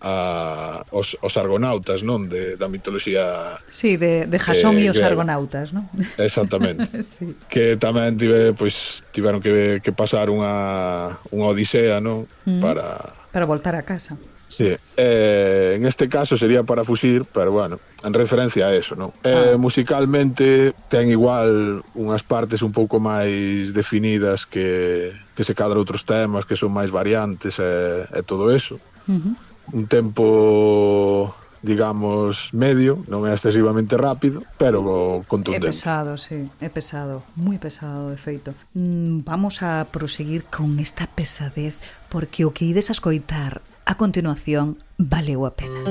aos argonautas, non? Da mitoloxía... Sí, de Jasón e os argonautas, non? Exactamente. Sí. Que tamén tiveron que pasar unha odisea, non? Para voltar a casa. Sí, en este caso sería para fuxir, pero bueno, en referencia a eso, non? Musicalmente ten igual unhas partes un pouco máis definidas que se cadra outros temas que son máis variantes e todo eso. Un tempo, digamos, medio, non é excesivamente rápido, pero contundente. É pesado, sí, é pesado, moi pesado, de feito. Vamos a proseguir con esta pesadez, porque o que ides a escoitar a continuación valeu a pena.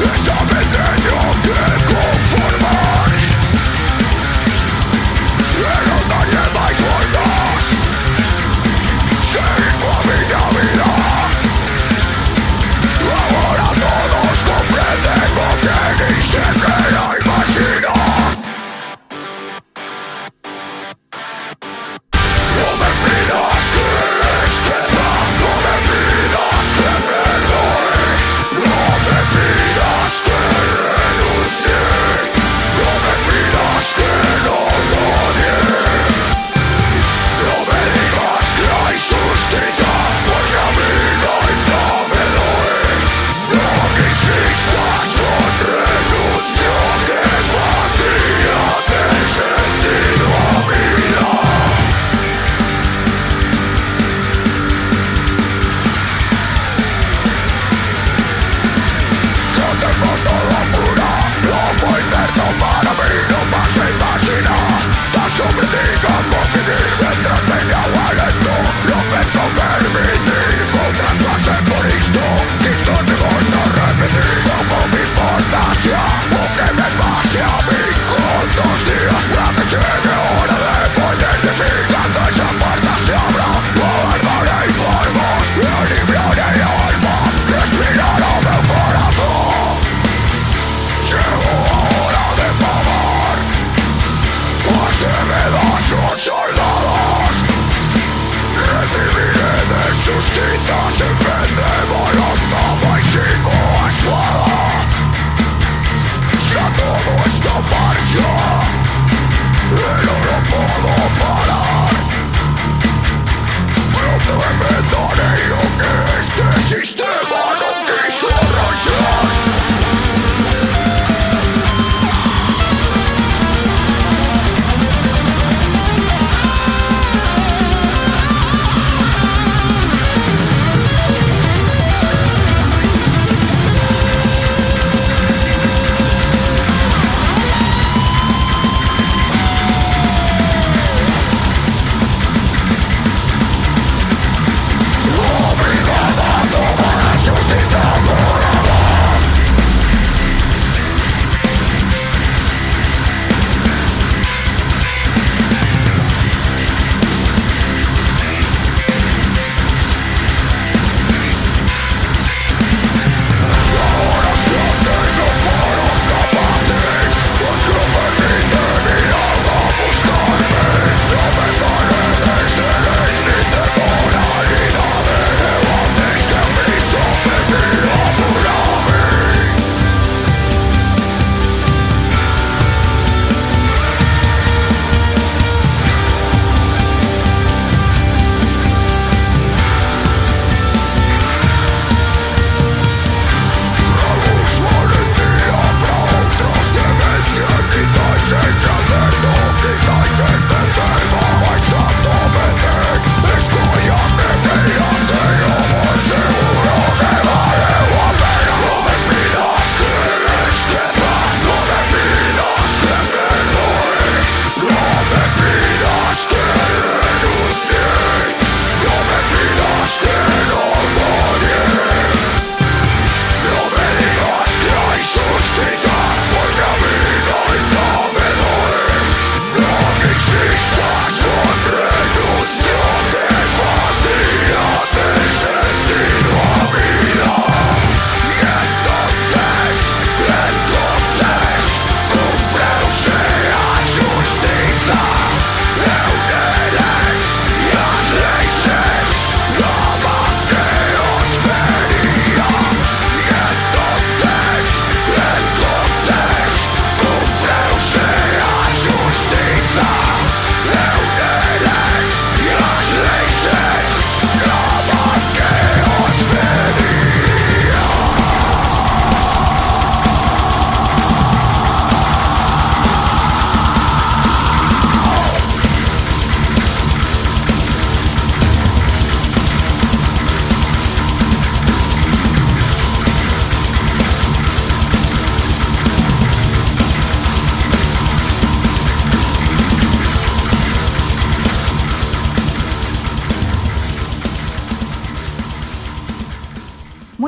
Esa mente no te confunde.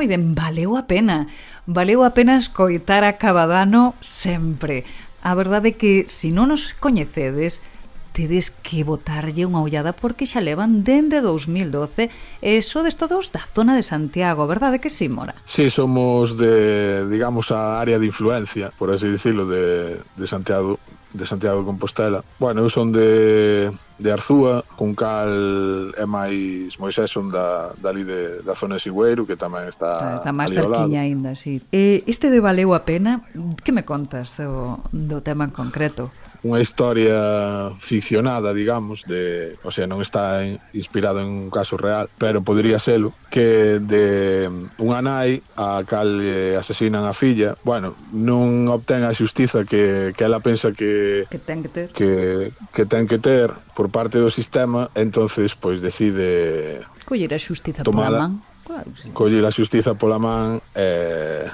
moi ben, valeu a pena escoitar a Cabadano sempre. A verdade é que, se non nos coñecedes, tedes que botarlle unha ollada porque xa levan dende 2012 e sodes todos da zona de Santiago, verdade que sí, Mora? Sí, somos de, digamos, a área de influencia, por así decirlo, de Santiago de Compostela. Bueno, eu son de Arzúa, con cal é máis Moisés son dali da zona de Sigüeiro, que tamén está máis ali ao lado. cerquiña aínda, sí. Este de valeu a pena, que me contas do tema en concreto? Unha historia ficcionada, digamos, o sea, non está inspirado en un caso real, pero podría selo, que de unha nai a cal asesinan a filla, bueno, non obtén a xustiza que ela pensa que ten que ter. Que ten que ter por parte do sistema, entonces pois decide coller a xustiza pola man. Claro, sí. Coller a xustiza pola man e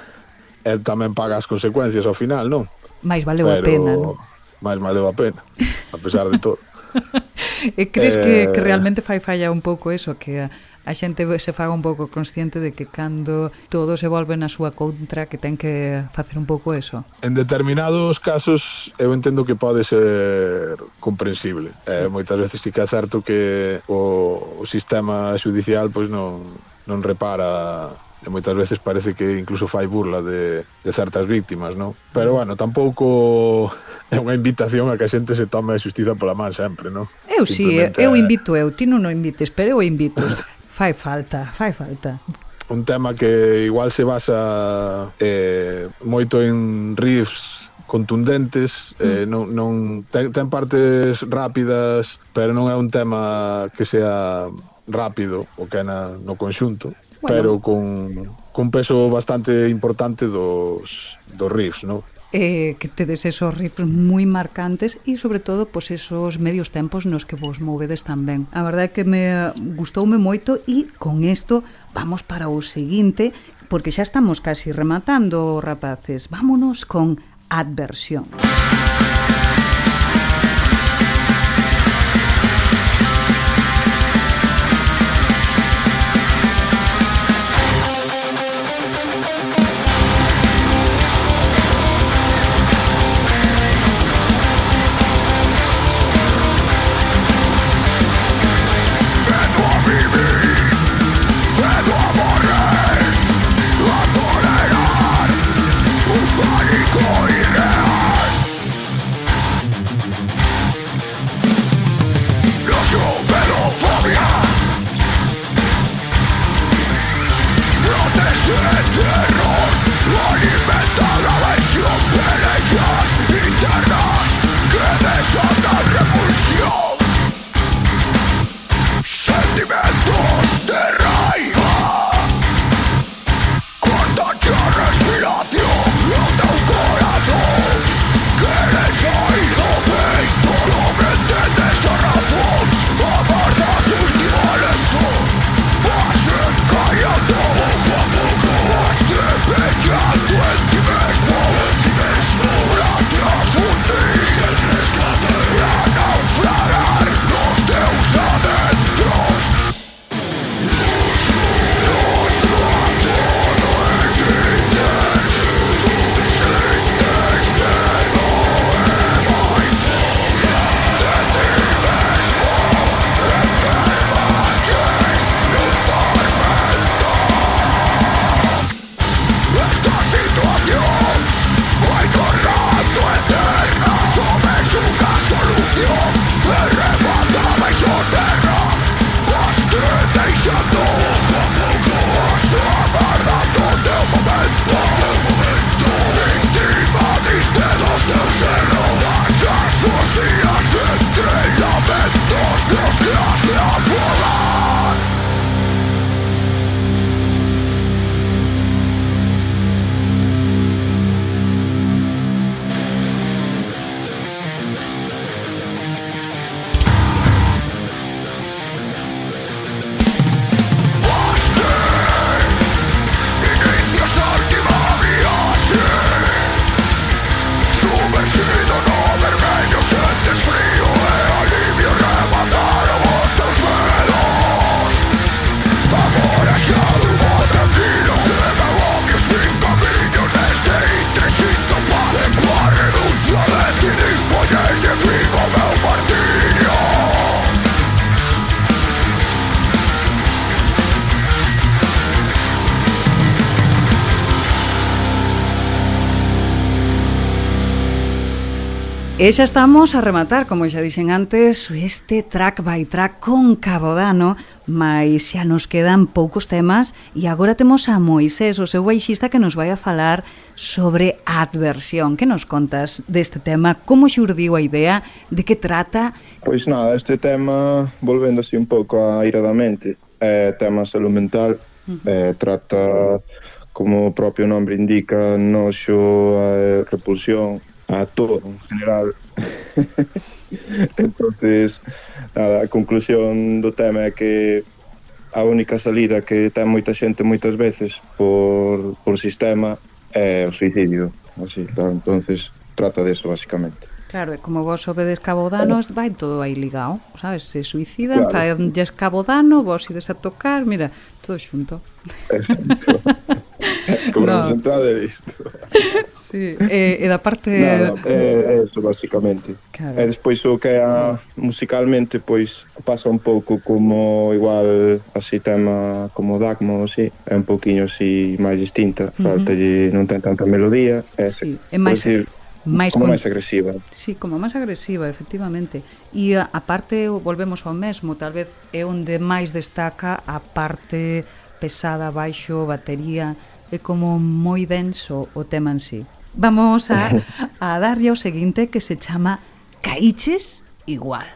tamén paga as consecuencias ao final, non? Mais valeu a pena, non? Mais valeu a pena, a pesar de todo. E crees que realmente fai falla un pouco eso, que a xente se faga un pouco consciente de que cando todo se volve na súa contra, que ten que facer un pouco eso? En determinados casos eu entendo que pode ser comprensible. Sí. Moitas veces sí que é certo que o sistema judicial pois non repara, e moitas veces parece que incluso fai burla de certas víctimas, non? Pero bueno, tampouco é unha invitación a que a xente se tome a xustiza pola man sempre, non? Eu sí, eu invito ti non o invites, pero eu invito. Fai falta. Un tema que igual se basa moito en riffs contundentes, non ten partes rápidas, pero non é un tema que sea rápido o que é no conxunto. Bueno. Pero con peso bastante importante dos riffs, non? Que tedes esos riffs moi marcantes e sobre todo pois esos medios tempos nos que vos movedes tamén. A verdade é que me gustoume moito e con isto vamos para o seguinte, porque xa estamos casi rematando, rapaces. Vámonos con Adversión. Pánico irreal. E xa estamos a rematar, como xa dixen antes, este track by track con Cabodano, mas xa nos quedan poucos temas e agora temos a Moisés, o seu baixista, que nos vai a falar sobre Adversión. Que nos contas deste tema? Como xurdiu a idea? De que trata? Pois nada, este tema, volvendo así un pouco á ira da mente, é tema salud mental, trata, como o propio nombre indica, noxo, repulsión, a todo en general. Entonces, nada, a conclusión do tema é que a única salida que ten moita xente moitas veces por sistema é o suicidio, así, claro. Entonces trata deso basicamente. Claro, e como vos sobedes Cabodanos, vai todo aí ligado, sabes? Se suicidan, Claro. faenlles Cabodano, vos ides a tocar, mira, todo xunto. Eso. Cobramos No. entrada e listo. Sí, e da parte... Nada, é eso basicamente. Claro. E despois o que é musicalmente, pois pasa un pouco como igual así tema como Dagmo, así, é un pouquiño así máis distinta, faltalle, non ten tanta melodía, Sí, é máis- decir, máis como con- máis agresiva. Sí, como máis agresiva, efectivamente. E a parte, volvemos ao mesmo, tal vez é onde máis destaca a parte pesada, baixo, batería, é como moi denso o tema en sí. Vamos a darlle o seguinte, que se chama Caíches Igual.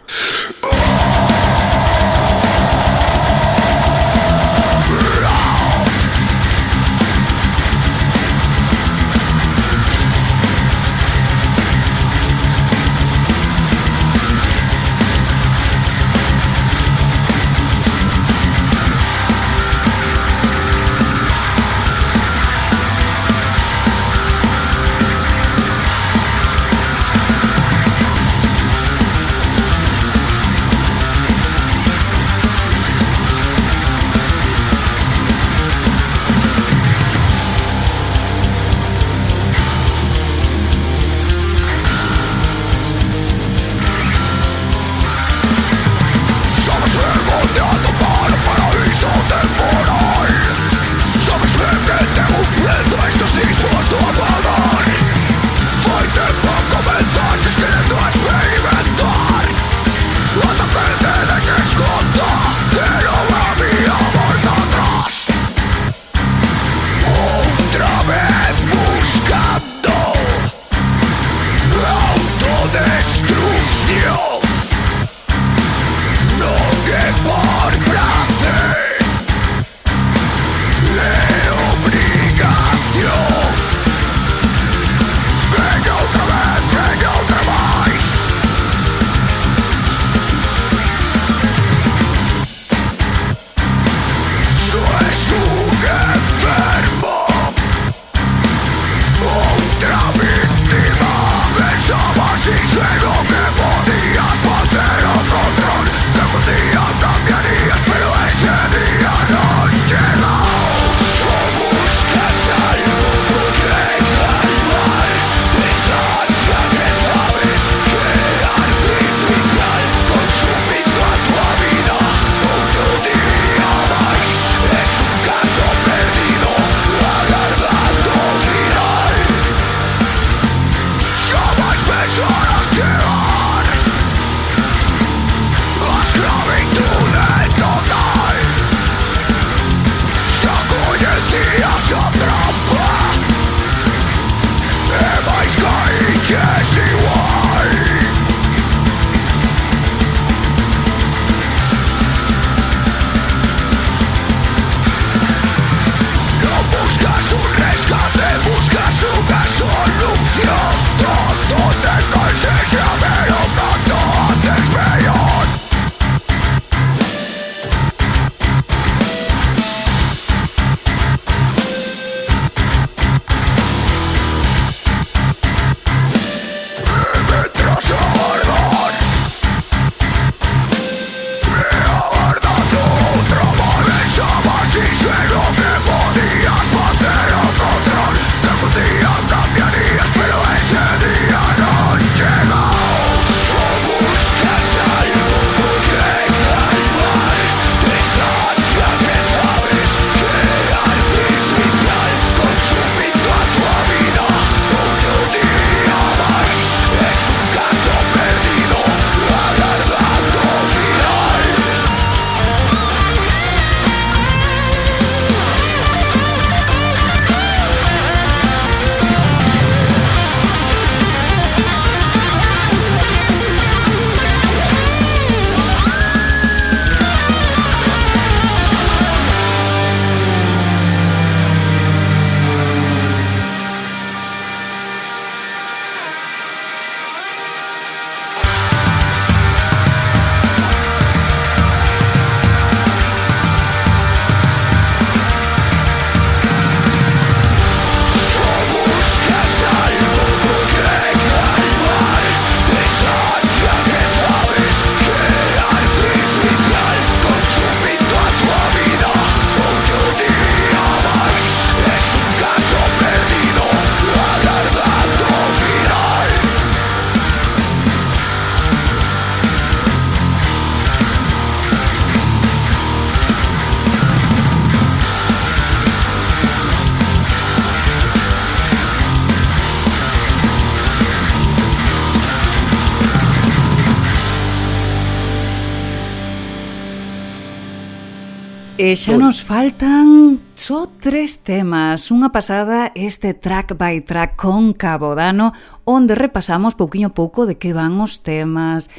E xa nos faltan só 3 temas. Unha pasada este track by track con Cabodano, onde repasamos pouquiño a pouco de que van os temas,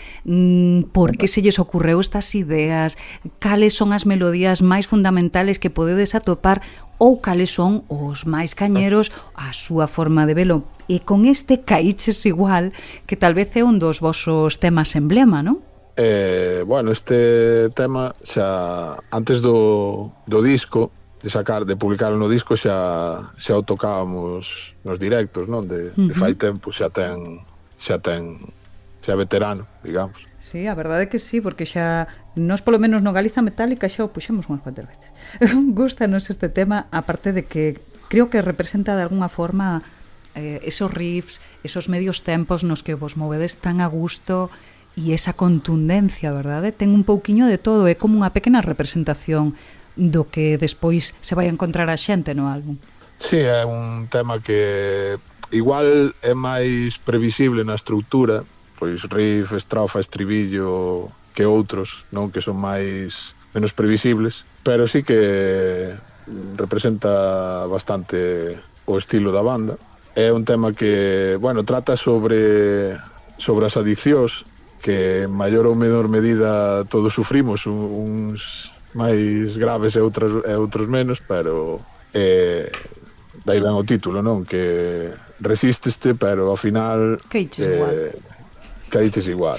por que se lles ocorreu estas ideas, cales son as melodías máis fundamentales que podedes atopar ou cales son os máis cañeros, a súa forma de velo. E con este Caíches igual, que tal vez é un dos vosos temas emblema, non? Bueno, este tema xa antes do disco, de publicarlo no disco, xa o tocábamos nos directos, non? De fai tempo xa é veterano, digamos. Sí, a verdade é que sí, porque xa nós polo menos no Galiza Metálica xa o puxemos unhas cuantas veces. Gústanos este tema, aparte de que creo que representa de alguna forma esos riffs, esos medios tempos nos que vos movedes tan a gusto e esa contundencia, verdade? Ten un pouquiño de todo, é como unha pequena representación do que despois se vai a encontrar a xente no álbum. Sí, é un tema que igual é máis previsible na estrutura, pois riff, estrofa, estribillo que outros, non, que son menos previsibles, pero sí que representa bastante o estilo da banda. É un tema que, bueno, trata sobre as adiccións, que en maior ou menor medida todos sufrimos, uns máis graves e outros menos, pero dai ben o título, non? Que resísteste, pero ao final caíches igual.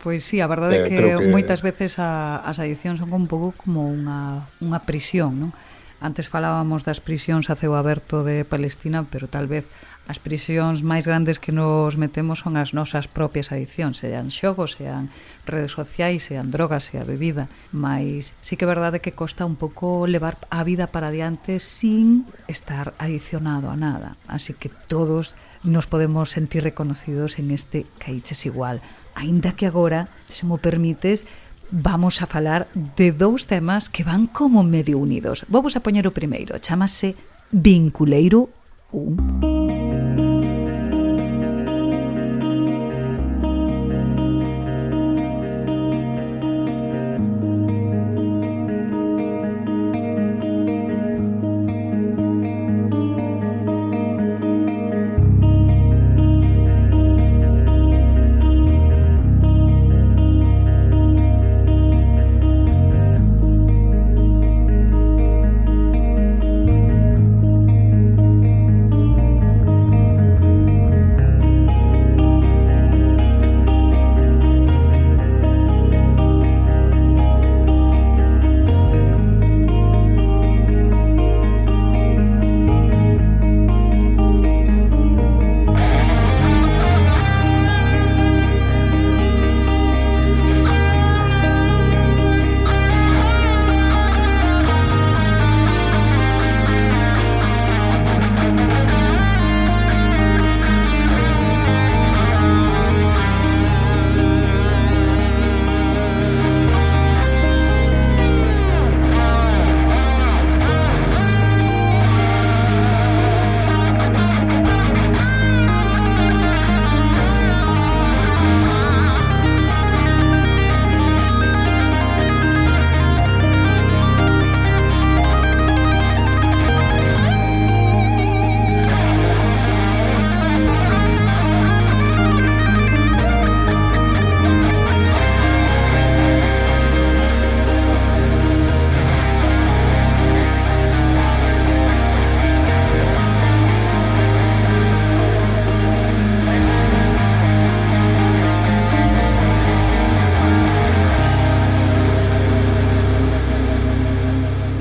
Pois sí, a verdade é que moitas veces as adiccións son un pouco como unha prisión, non? Antes falábamos das prisións a ceo aberto de Palestina, pero tal vez as prisións máis grandes que nos metemos son as nosas propias adiccións, sean xogos, sean redes sociais, sean drogas, sean bebida. Mais sí que é verdade que costa un pouco levar a vida para adiante sin estar adicionado a nada. Así que todos nos podemos sentir reconocidos en este Caíches igual. Aínda que agora, se mo permites, vamos a falar de 2 temas que van como medio unidos. Vamos a poñer o primeiro, chámase Vinculeiro 1.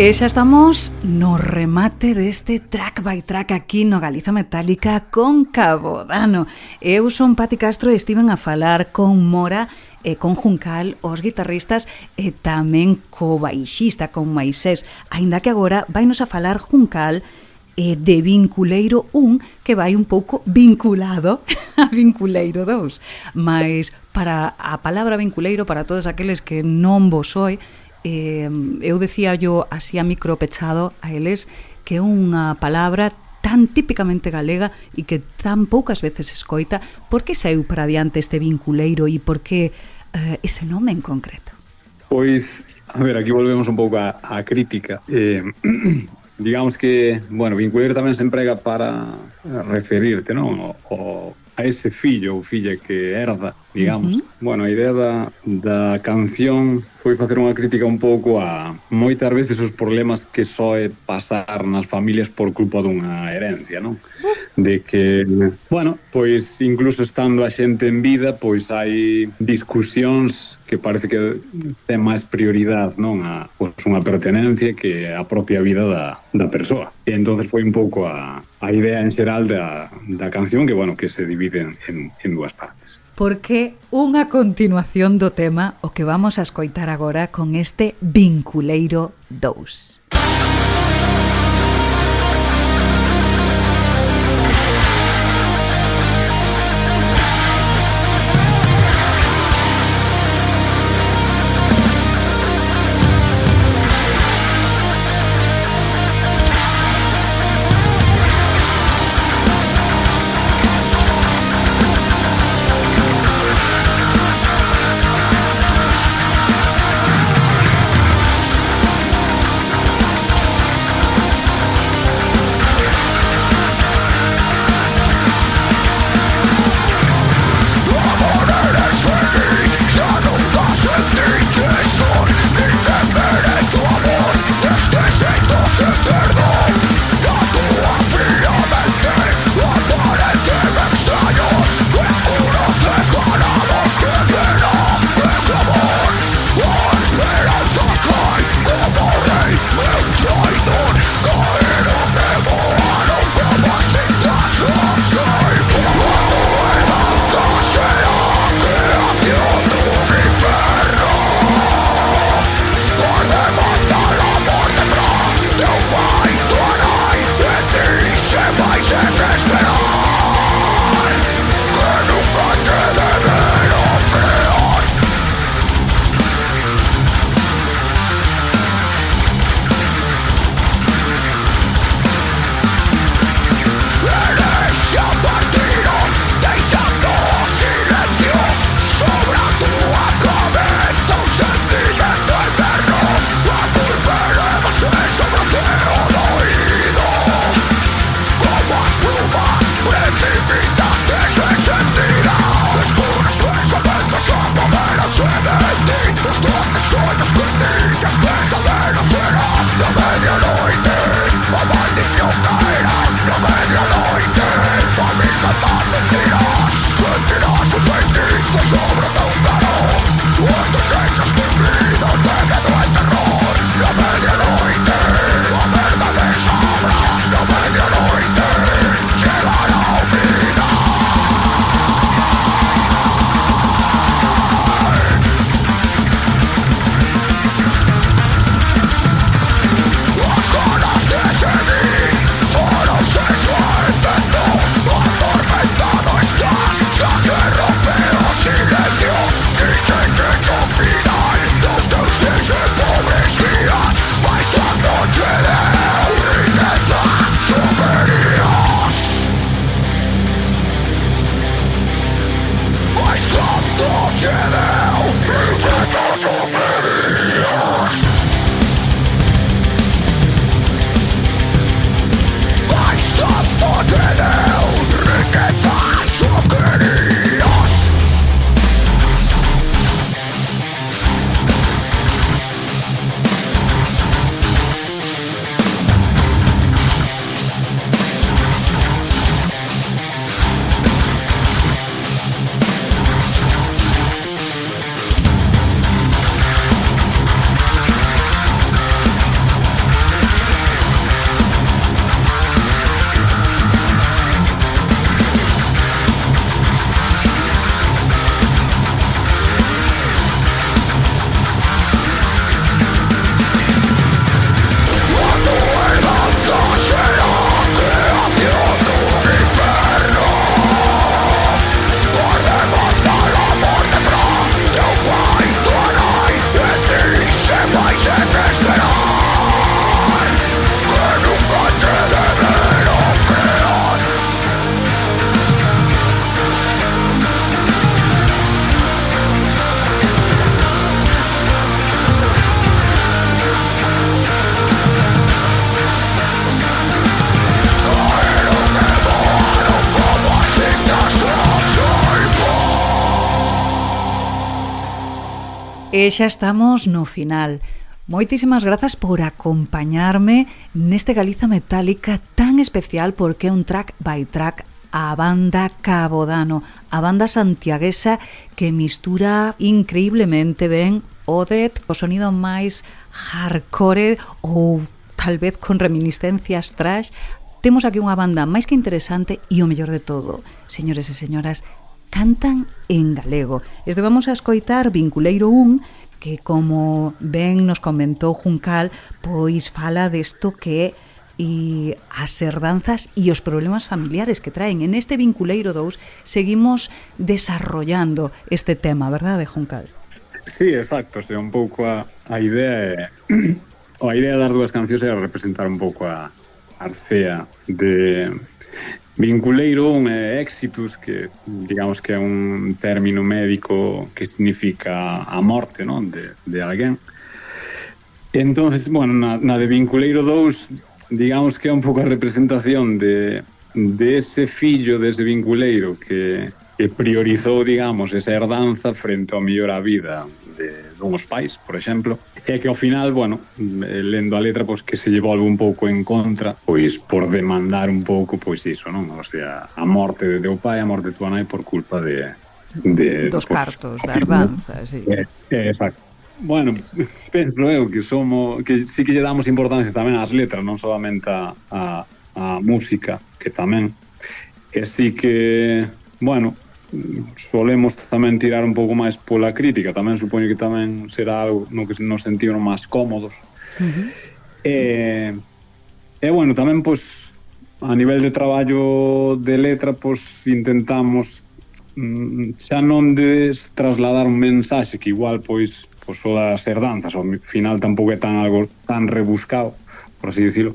E xa estamos no remate deste track by track aquí no Galiza Metálica con Cabodano. Eu son Pati Castro e estiven a falar con Mora e con Juncal, os guitarristas, e tamén co baixista, con Moisés. Aínda que agora vainos a falar Juncal de Vinculeiro 1, que vai un pouco vinculado a Vinculeiro 2. Mas para a palabra vinculeiro, para todos aqueles que non vos oi, eu decía yo así a micro pechado a eles que é unha palabra tan típicamente galega e que tan poucas veces escoita. Por que saiu para adiante este Vinculeiro e por que ese nome en concreto? Pois A ver, aquí volvemos un pouco á crítica. Digamos que, bueno, vincular tamén se emprega para referirte, non? A ese fillo ou filla que herda, digamos. Bueno, a idea da canción foi facer unha crítica un pouco a moitas veces os problemas que soe pasar nas familias por culpa dunha herencia, non? De que, bueno, pois incluso estando a xente en vida, pois hai discusións que parece que ten máis prioridade, non? Pois unha pertenencia que a propia vida da persoa. E entonces foi un pouco a idea en xeral da canción que, bueno, que se divide en dúas partes. Porque unha continuación do tema o que vamos a escoitar agora con este Vinculeiro 2. E xa estamos no final. Moitísimas grazas por acompañarme neste Galiza Metálica tan especial porque é un track by track a banda Cabodano, a banda santiaguesa que mistura increíblemente ben o death, o sonido máis hardcore ou tal vez con reminiscencias trash. Temos aquí unha banda máis que interesante e o mellor de todo, señores e señoras, cantan en galego. Estivemos a escoitar Vinculeiro 1, que como ben nos comentou Juncal, pois fala desto que e as herdanzas e os problemas familiares que traen. En este Vinculeiro 2 seguimos desarrollando este tema, verdade, Juncal? Sí, exacto, o sea, un pouco a idea a idea das dúas cancións era representar un pouco a arcea de Vinculeiro, un éxitus, que digamos que é un término médico que significa a morte, non? De alguén. Entonces, bueno, na de Vinculeiro 2, digamos que é un pouco a representación de ese fillo dese vinculeiro que priorizou, digamos, esa herdanza frente ao mellor a vida de uns pais, por exemplo, e que ao final, bueno, lendo a letra, pois que se lle volve un pouco en contra, pois por demandar un pouco, pois iso, non? O sea, a morte de teu pai, a morte de tua nai por culpa de dos cartos, da herdanza, sí. Exacto. Bueno, penso eu que sí que lle damos importancia tamén ás letras, non solamente a música, que tamén, e sí que, bueno, solemos tamén tirar un pouco máis pola crítica, tamén supoño que tamén será algo no que nos sentimos máis cómodos. E bueno, tamén pois a nivel de traballo de letra, pois intentamos xa non trasladar un mensaxe que igual pois o das herdanzas, ao final tampouco é algo tan rebuscado, por así dicilo,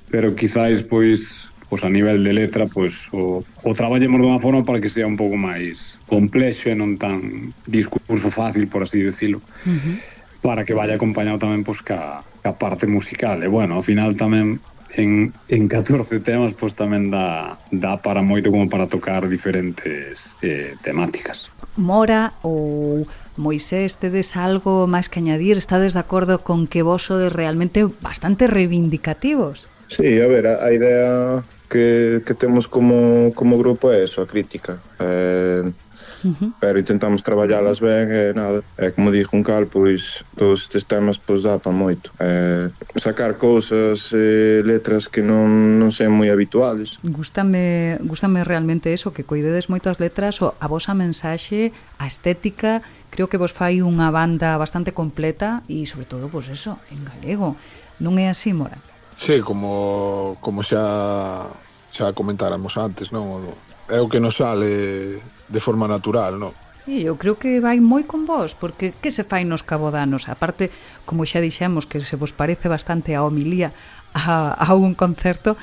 pero quizáis pois a nivel de letra, pois o traballemos de unha forma para que sea un pouco máis complexo e non tan discurso fácil, por así dicilo, para que vaya acompañado tamén pois ca parte musical. E bueno, ao final tamén en 14 temas pois tamén dá para moito como para tocar diferentes temáticas. Mora ou Moisés, tedes algo máis que añadir? Estades de acordo con que vos sodes realmente bastante reivindicativos? Sí, a ver, a idea que temos como grupo é eso, a crítica. Pero intentamos traballalas ben e nada. Como dixo un cal, pois todos estes temas pois dá pa moito. Sacar cousas, letras que non sean moi habituales. Gústame realmente eso, que coidedes moito as letras, a vosa mensaxe, a estética. Creo que vos fai unha banda bastante completa e sobre todo, pois eso, en galego. Non é así, Mora? Sí, como xa comentáramos antes, non? É o que nos sale de forma natural, non? E eu creo que vai moi con vos, porque que se fai nos cabodanos? Aparte, como xa dixemos, que se vos parece bastante a homilía a un concerto,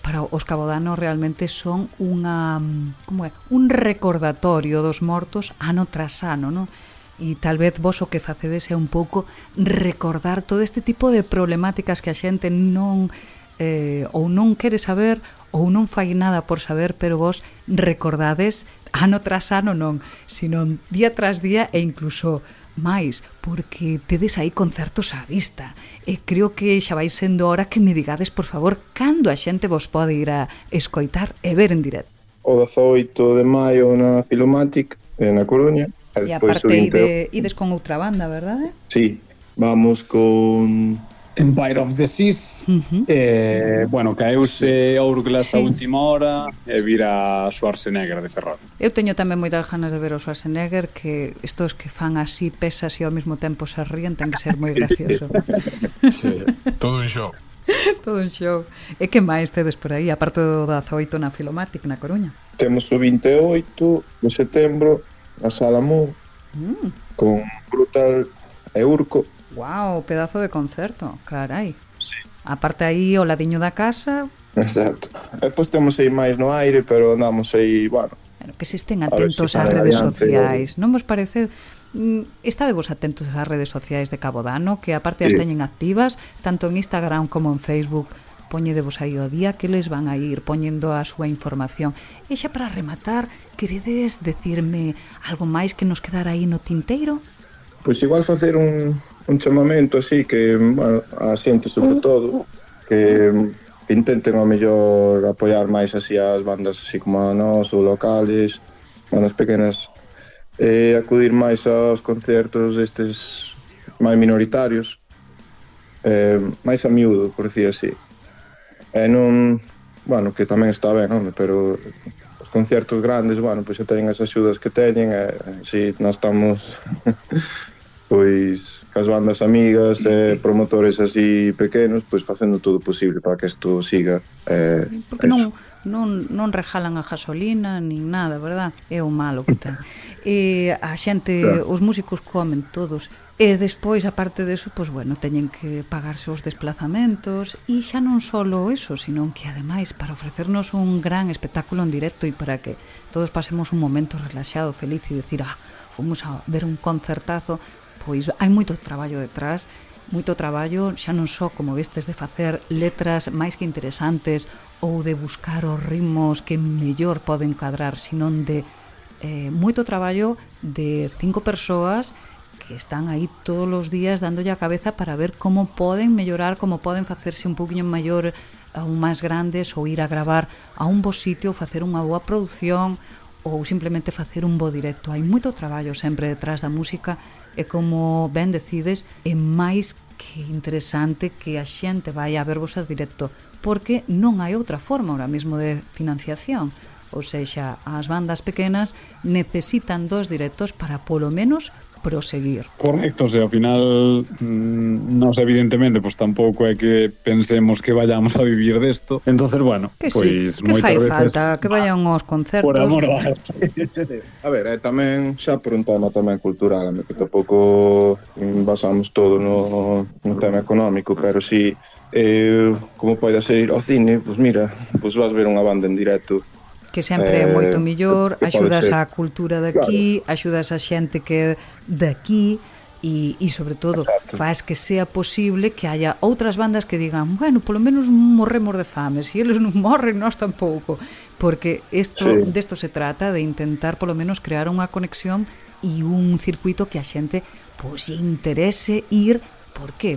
para os cabodanos realmente son un recordatorio dos mortos ano tras ano, non? E tal vez vos o que facedes é un pouco recordar todo este tipo de problemáticas que a xente non ou non quere saber ou non fai nada por saber, pero vos recordades ano tras ano non, sino día tras día e incluso máis, porque tedes aí concertos á vista. E creo que xa vai sendo hora que me digades, por favor, cando a xente vos pode ir a escoitar e ver en directo. O 18 de maio na Filomatic, na Coruña. E aparte ides con outra banda, verdade? Sí, vamos con Empire of the Seas. Bueno, caeuse Hourglass a última hora e vira Schwarzenegger de Ferrol. Eu teño tamén moitas ganas de ver o Schwarzenegger, que estos que fan así pesas e ao mesmo tempo se ríen, ten que ser moi gracioso. Sí, todo un show. Todo un show. E que máis tedes por aí, aparte do 18 na Filomatic, na Coruña? Temos o 28 de setembro na Sala Mu, con Brutal e Urco. Guau, pedazo de concerto, carai. Sí. Aparte aí o ladiño da casa. Exacto. E depois temos aí máis no aire, pero andamos aí, bueno. Que se estén atentos ás redes sociais. Non vos parece... Estadevos atentos ás redes sociais de Cabodano, que aparte as teñen activas, tanto en Instagram como en Facebook. Poñedevos aí o día que les van a ir poñendo a súa información. E xa para rematar, queredes decirme algo máis que nos quedara aí no tinteiro? Pois igual facer un chamamento así que, bueno, a xente sobre todo que intenten ao mellor apoiar máis así as bandas así como a nós ou locales, bandas pequenas, acudir máis aos concertos estes máis minoritarios, máis a miúdo, por decir así. Non, bueno, que tamén está ben, home, pero os concertos grandes, bueno, pois xa teñen as axudas que teñen, si nós estamos pois cas bandas amigas, promotores así pequenos, pois facendo todo o posible para que isto siga. Porque non regalan a gasolina nin nada, verdad? É o malo que ten. A xente, Claro. os músicos comen todos, e despois, aparte deso, pois bueno, teñen que pagarse os desplazamentos, e xa non só eso, sino que ademais para ofrecernos un gran espectáculo en directo e para que todos pasemos un momento relaxado, feliz e decir, fomos a ver un concertazo, pois hai moito traballo detrás, moito traballo xa non só, como vestes, de facer letras máis que interesantes ou de buscar os ritmos que mellor poden cadrar, senón de moito traballo de 5 persoas que están aí todos os días dándolle a cabeza para ver como poden mellorar, como poden facerse un poquinho maior ou máis grandes, ou ir a gravar a un bo sitio, facer unha boa produción ou simplemente facer un bo directo. Hai moito traballo sempre detrás da música e, como ben decides, é máis que interesante que a xente vai a vervos a directo, porque non hai outra forma ahora mesmo de financiación. Ou sexa, as bandas pequenas necesitan dos directos para polo menos proseguir. Correcto, o sea, ao final nos evidentemente pues tampouco é que pensemos que vayamos a vivir desto. Entonces, bueno, Que pois sí, que moitas fai veces falta que vayan aos concertos. por amor a A ver, tamén xa por un tema tamén cultural, que tampouco basamos todo no tema económico, pero si como pode ser ir ao cine, pois mira, pois vas ver unha banda en directo, que sempre é moito millor, que pode axudas ser. á cultura daqui, axudas a xente que é daqui e sobre todo faz que sea posible que haya outras bandas que digan, bueno, polo menos morremos de fame, se eles non morren, nós tampouco, porque desto se trata, de intentar polo menos crear unha conexión e un circuito que a xente pois lle interese ir. Por qué?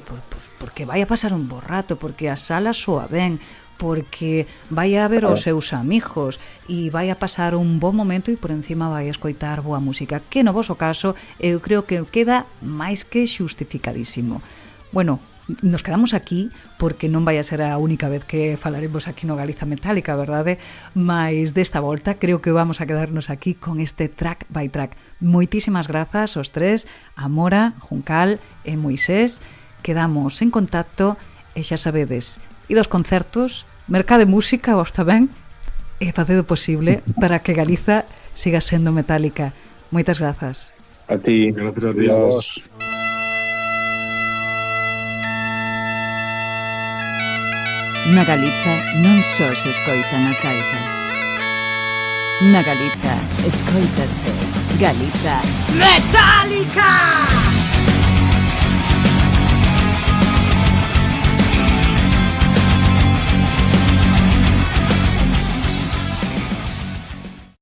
Porque vai a pasar un bo rato, porque a sala soa ben, porque vai a ver os seus amigos e vai a pasar un bo momento e por encima vai a escoitar boa música, que no voso caso eu creo que queda máis que xustificadísimo. Bueno, nos quedamos aquí porque non vai a ser a única vez que falaremos aquí no Galiza Metálica, verdade? Mais desta volta creo que vamos a quedarnos aquí con este track by track. Moitísimas grazas aos tres, a Mora, Juncal e Moisés. Quedamos en contacto e xa sabedes, e dos concertos, mercade música, vos tamén, e facedo posible para que Galiza siga sendo metálica. Moitas grazas. A ti. Gracias a ti, a vos. Na Galiza non só se escoitan as gaitas. Na Galiza escoítase Galiza Metálica!